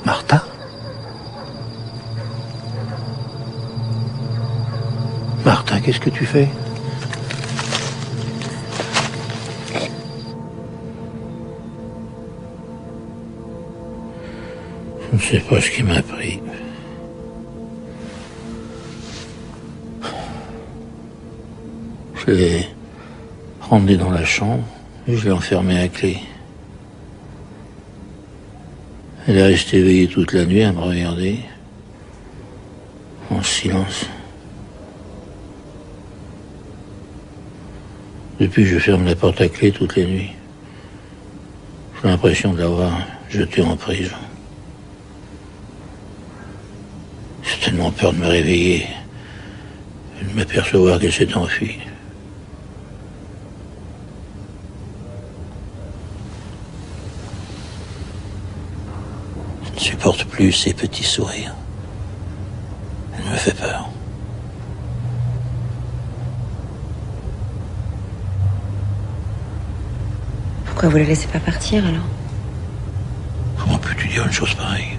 Martha? Martha, qu'est-ce que tu fais? Je ne sais pas ce qui m'a pris. Je l'ai ramené dans la chambre et je l'ai enfermé à clé. Elle est restée éveillée toute la nuit à me regarder, en silence. Depuis, je ferme la porte à clé toutes les nuits. J'ai l'impression de l'avoir jetée en prison. J'ai tellement peur de me réveiller et de m'apercevoir qu'elle s'est enfuie. Je ne supporte plus ses petits sourires. Elle me fait peur. Pourquoi vous la laissez pas partir alors? Comment peux-tu dire une chose pareille?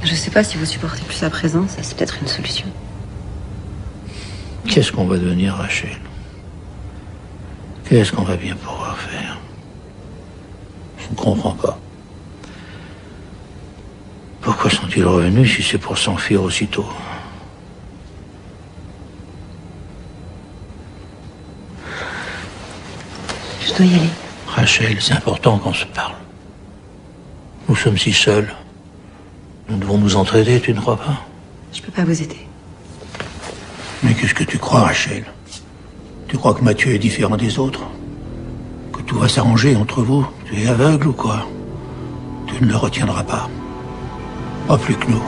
Je sais pas si vous supportez plus sa présence, c'est peut-être une solution. Qu'est-ce qu'on va devenir, Rachel? Qu'est-ce qu'on va bien pouvoir faire? Je ne comprends pas. Pourquoi sont-ils revenus si c'est pour s'enfuir aussitôt? Je dois y aller. Rachel, c'est important qu'on se parle. Nous sommes si seuls. Nous devons nous entraider, tu ne crois pas? Je peux pas vous aider. Mais qu'est-ce que tu crois, Rachel? Tu crois que Mathieu est différent des autres? Que tout va s'arranger entre vous? Tu es aveugle ou quoi? Tu ne le retiendras pas. Pas plus que nous.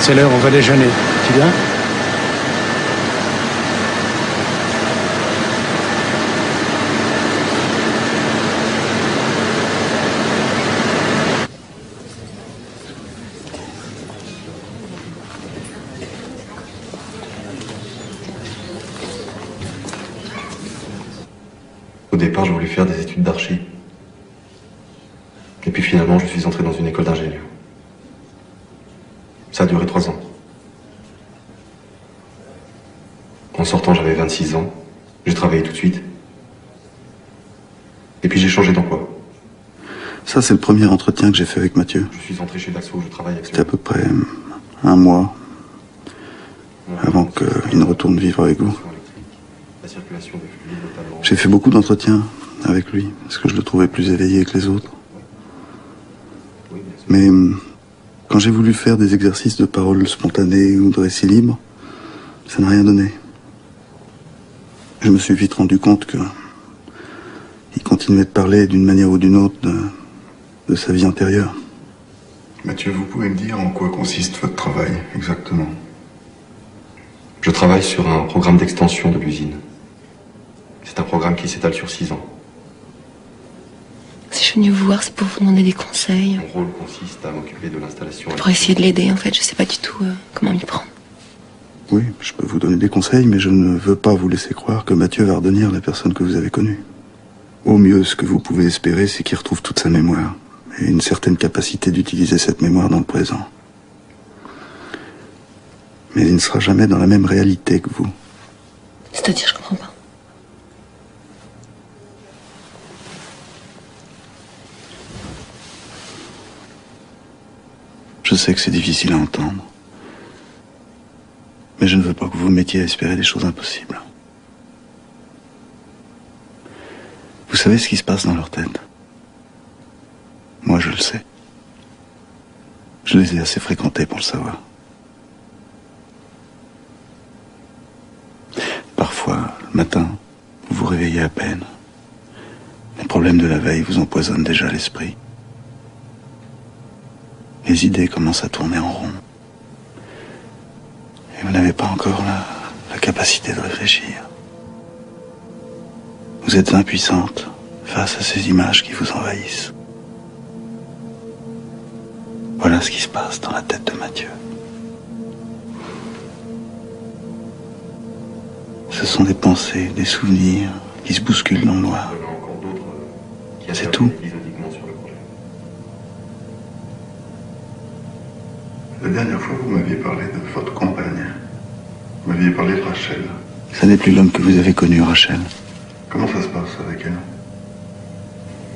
c'est l'heure, on va déjeuner. Tu viens? Au départ, je voulais faire des études d'archi. Et puis finalement, je suis entré dans une école d'ingénieur. Ça a duré 3 ans. En sortant, j'avais 26 ans. J'ai travaillé tout de suite. Et puis j'ai changé d'emploi. Ça, c'est le premier entretien que j'ai fait avec Mathieu. Je suis entré chez Dassault, je travaille C'était à peu près 1 mois avant qu'il ne retourne vivre avec vous. La circulation des fluides, notamment. J'ai fait beaucoup d'entretiens avec lui, parce que je le trouvais plus éveillé que les autres. Mais quand j'ai voulu faire des exercices de parole spontanée ou de récit libre, ça n'a rien donné. Je me suis vite rendu compte que il continuait de parler d'une manière ou d'une autre de sa vie antérieure. Mathieu, vous pouvez me dire en quoi consiste votre travail exactement? Je travaille sur un programme d'extension de l'usine. C'est un programme qui s'étale sur 6 ans. Si je suis venue vous voir, c'est pour vous demander des conseils. Mon rôle consiste à m'occuper de l'installation. Pour essayer de l'aider, en fait. Je sais pas du tout comment m'y prendre. Oui, je peux vous donner des conseils, mais je ne veux pas vous laisser croire que Mathieu va redevenir la personne que vous avez connue. Au mieux, ce que vous pouvez espérer, c'est qu'il retrouve toute sa mémoire et une certaine capacité d'utiliser cette mémoire dans le présent. Mais il ne sera jamais dans la même réalité que vous. C'est-à-dire, je comprends pas. Je sais que c'est difficile à entendre. Mais je ne veux pas que vous vous mettiez à espérer des choses impossibles. Vous savez ce qui se passe dans leur tête? Moi, je le sais. Je les ai assez fréquentés pour le savoir. Parfois, le matin, vous vous réveillez à peine. Les problèmes de la veille vous empoisonnent déjà l'esprit. Les idées commencent à tourner en rond. Et vous n'avez pas encore la capacité de réfléchir. Vous êtes impuissante face à ces images qui vous envahissent. Voilà ce qui se passe dans la tête de Mathieu. Ce sont des pensées, des souvenirs qui se bousculent dans le noir. C'est tout. La dernière fois, vous m'aviez parlé de votre compagne. Vous m'aviez parlé de Rachel. Ça n'est plus l'homme que vous avez connu, Rachel. Comment ça se passe avec elle?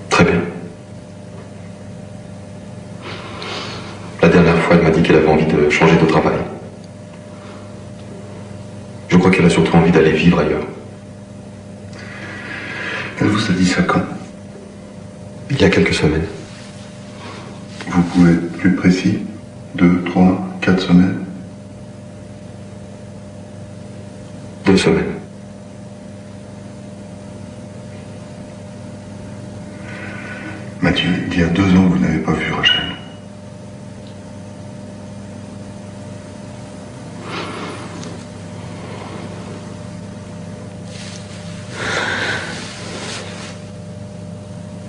Très bien. La dernière fois, elle m'a dit qu'elle avait envie de changer de travail. Je crois qu'elle a surtout envie d'aller vivre ailleurs. Elle vous a dit ça quand? Il y a quelques semaines. Vous pouvez être plus précis? 2, 3, 4 semaines? 2 semaines. Mathieu, il y a 2 ans, vous n'avez pas vu Rachel.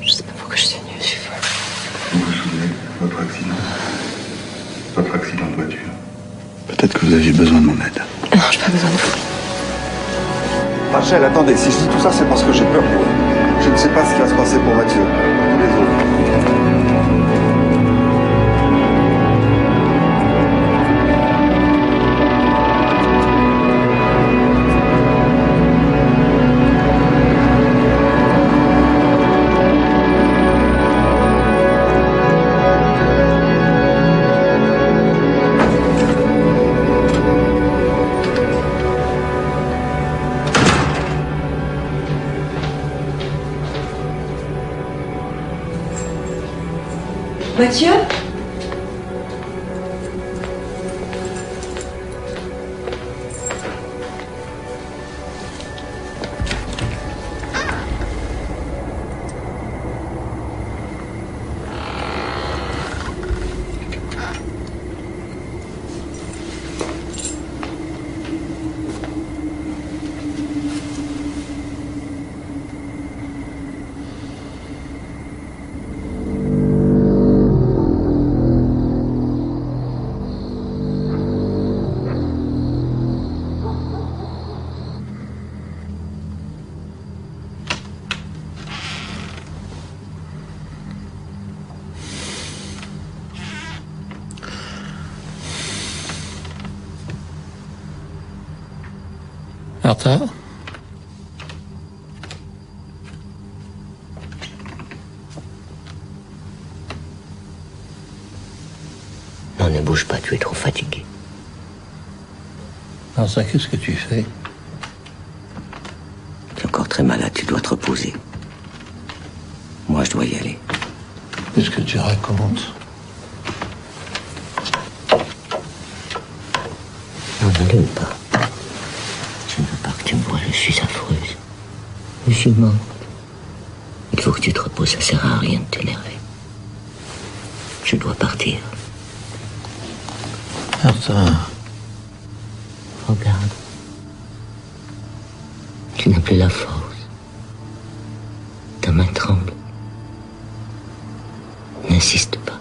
Je sais pas pourquoi je suis venue, je suis folle. Vous vous souvenez de votre accident? Votre accident de voiture? Peut-être que vous aviez besoin de mon aide. Non, j'ai pas besoin de vous. Rachel, attendez, si je dis tout ça, c'est parce que j'ai peur pour vous. Je ne sais pas ce qui va se passer pour Mathieu, ou les autres. Mathieu? Martha? Non, ne bouge pas, tu es trop fatigué. Martha, qu'est-ce que tu fais? Tu es encore très malade, tu dois te reposer. Moi, je dois y aller. Qu'est-ce que tu racontes? Non, n'allume pas. Je ne veux pas que tu me vois, je suis affreuse. Je suis morte. Il faut que tu te reposes, ça sert à rien de t'énerver. Je dois partir. Martha. Regarde. Tu n'as plus la force. Ta main tremble. N'insiste pas.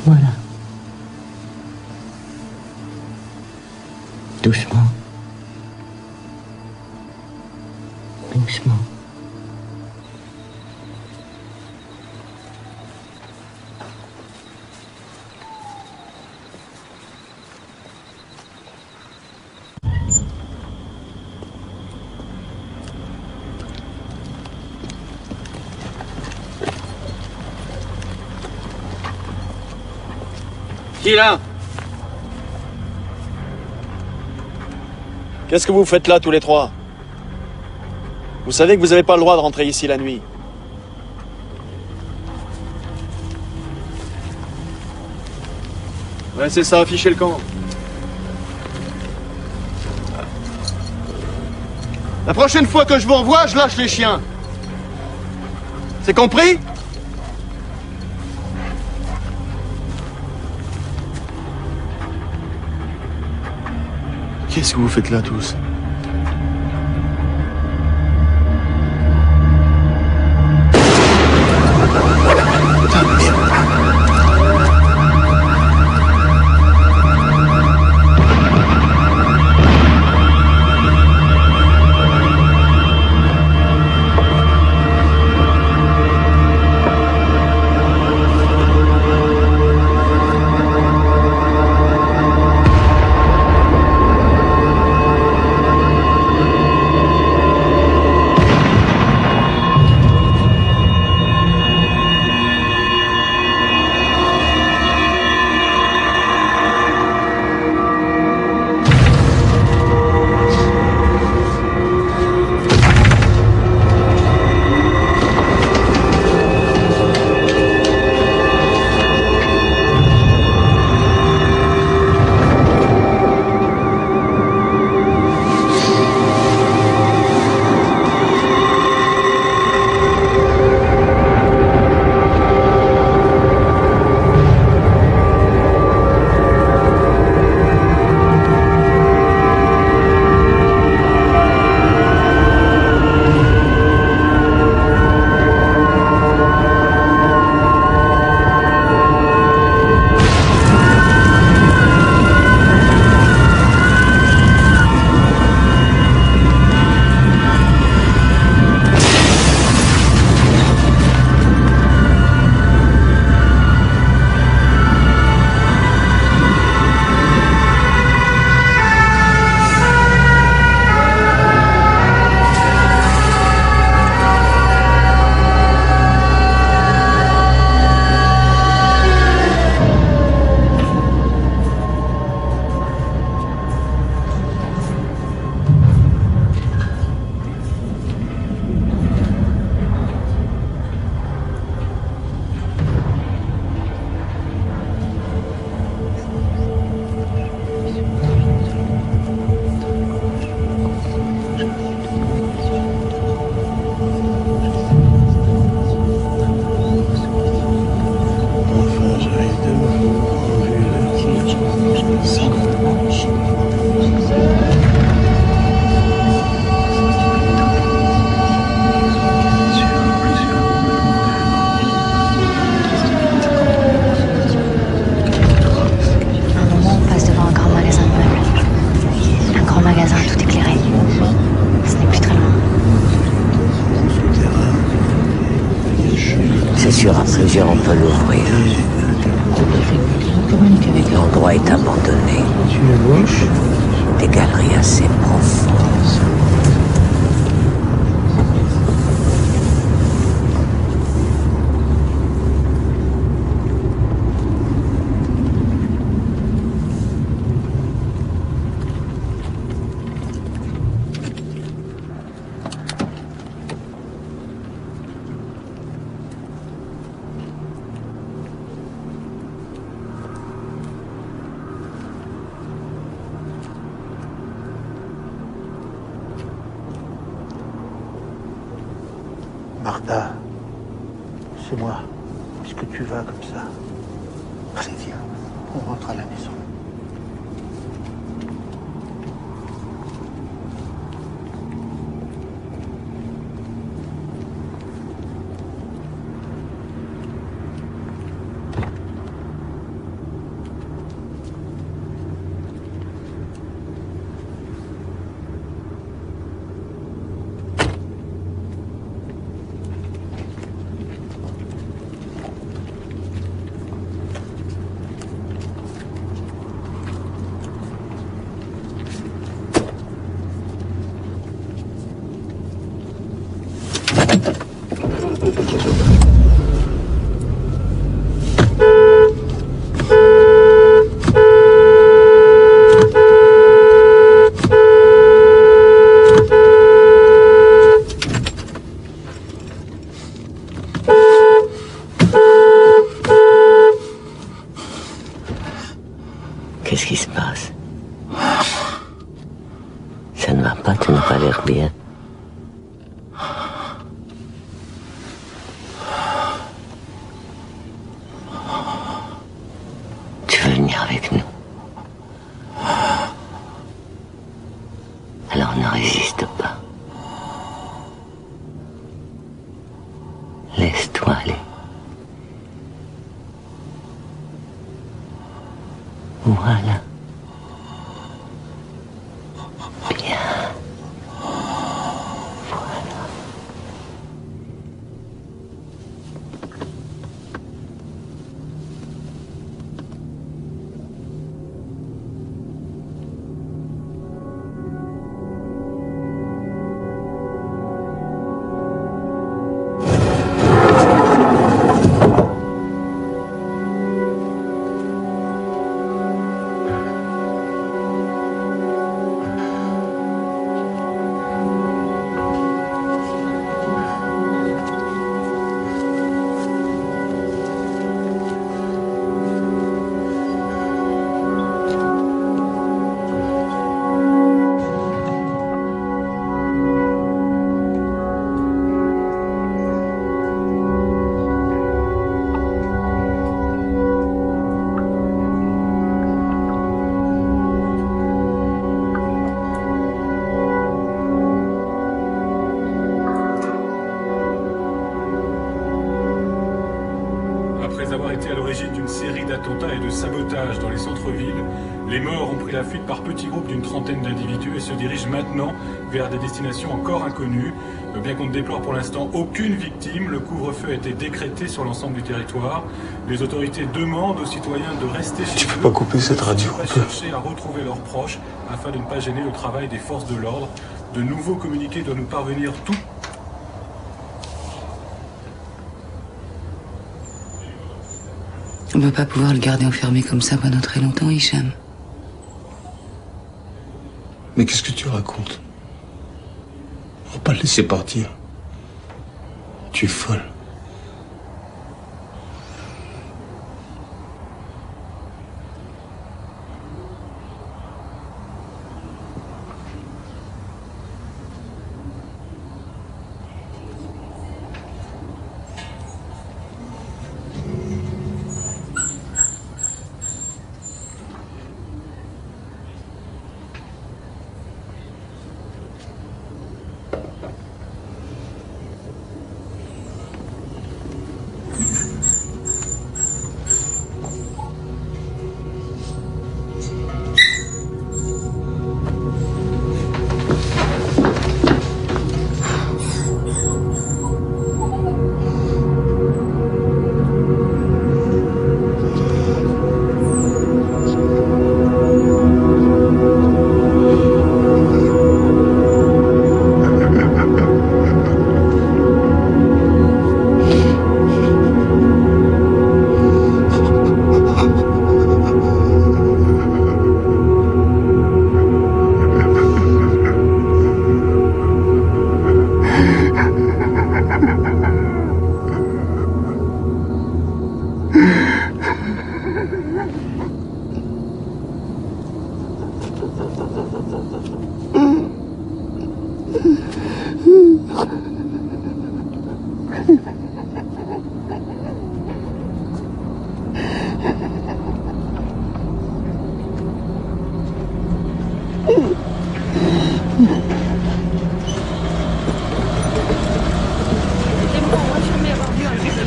Voilà. Doucement. Doucement. Qui là? Qu'est-ce que vous faites là tous les trois? Vous savez que vous n'avez pas le droit de rentrer ici la nuit. Ouais, c'est ça, affichez le camp. La prochaine fois que je vous revois, je lâche les chiens. C'est compris? Qu'est-ce que vous faites là tous? C'est sûr, à plusieurs, on peut l'ouvrir. L'endroit est abandonné. Des galeries assez profondes. Martha, c'est moi. Puisque tu vas comme ça. Allez, viens, on rentre à la maison. Qu'est-ce qui se passe? Ça ne va pas, tu n'as pas l'air bien. Tu veux venir avec nous? Alors ne résiste pas. Laisse-toi aller. Voilà. Bien. Voilà. Après avoir été à l'origine d'une série d'attentats et de sabotages dans les centres-villes, les morts ont pris la fuite par petits groupes d'une trentaine d'individus et se dirigent maintenant vers des destinations encore inconnues. Bien qu'on ne déplore pour l'instant aucune victime, le couvre-feu a été décrété sur l'ensemble du territoire. Les autorités demandent aux citoyens de rester chez eux. Tu peux pas couper cette radio un peu? Chercher à retrouver leurs proches afin de ne pas gêner le travail des forces de l'ordre. De nouveaux communiqués doivent nous parvenir tout. On va pas pouvoir le garder enfermé comme ça pendant très longtemps, Hicham. Mais qu'est-ce que tu racontes? On va pas le laisser partir. Tu es folle.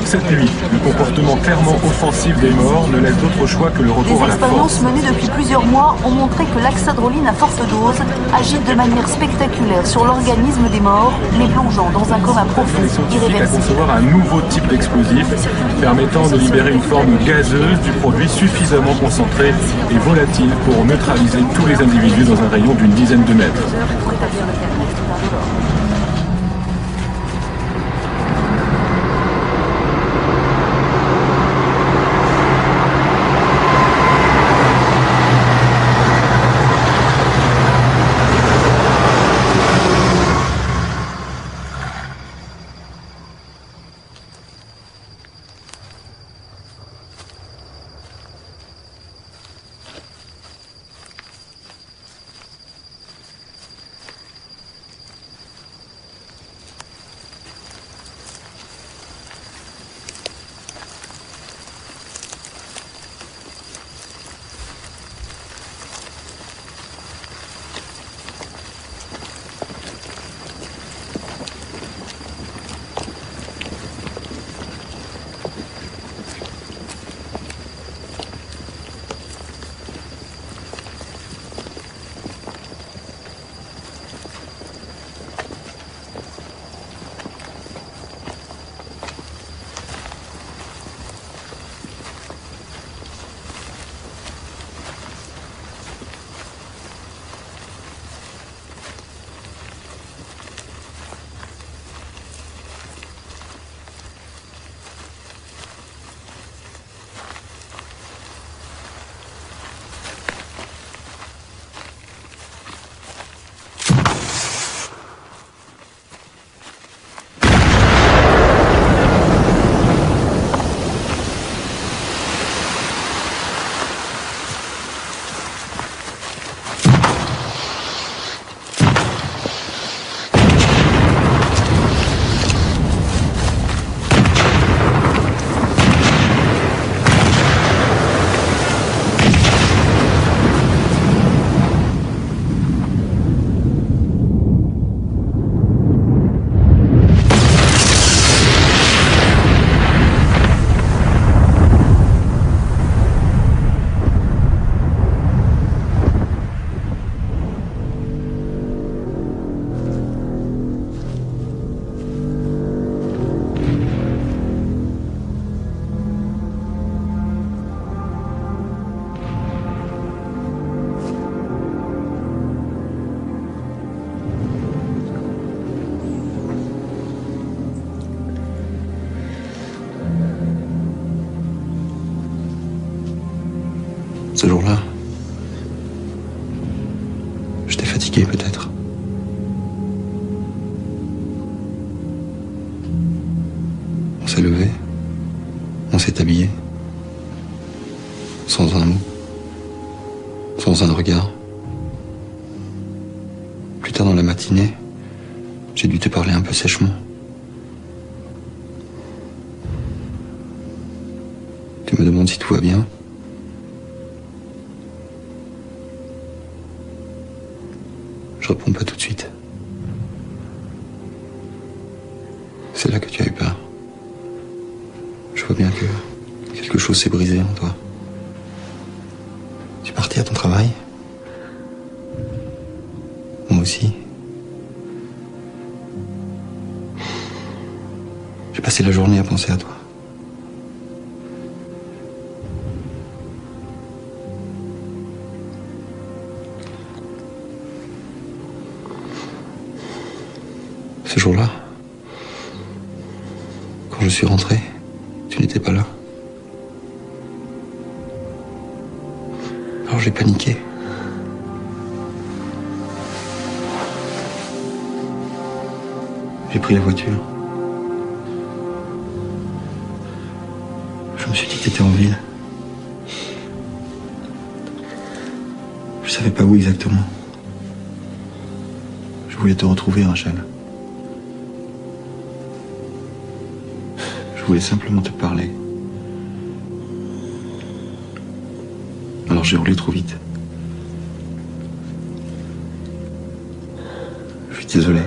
Cette nuit, le comportement clairement offensif des morts ne laisse d'autre choix que le recours à Les la force. expériences menées depuis plusieurs mois ont montré que l'axadroline à forte dose agit de manière spectaculaire sur l'organisme des morts, les plongeant dans un coma profond, Les scientifiques à irréversible. concevoir un nouveau type d'explosif permettant de libérer une forme gazeuse du produit suffisamment concentré et volatile pour neutraliser tous les individus dans un rayon d'une dizaine de mètres. Ce jour-là, j'étais fatigué peut-être. On s'est levé, on s'est habillé, sans un mot, sans un regard. Plus tard dans la matinée, j'ai dû te parler un peu sèchement. Tu me demandes si tout va bien. Je réponds pas tout de suite. C'est là que tu as eu peur. Je vois bien que quelque chose s'est brisé en toi. Tu es parti à ton travail. Moi aussi. J'ai passé la journée à penser à toi. Ce jour-là, quand je suis rentré, tu n'étais pas là. Alors j'ai paniqué. J'ai pris la voiture. Je me suis dit que t'étais en ville. Je savais pas où exactement. Je voulais te retrouver, Rachel. Je voulais simplement te parler. Alors j'ai roulé trop vite. Je suis désolé.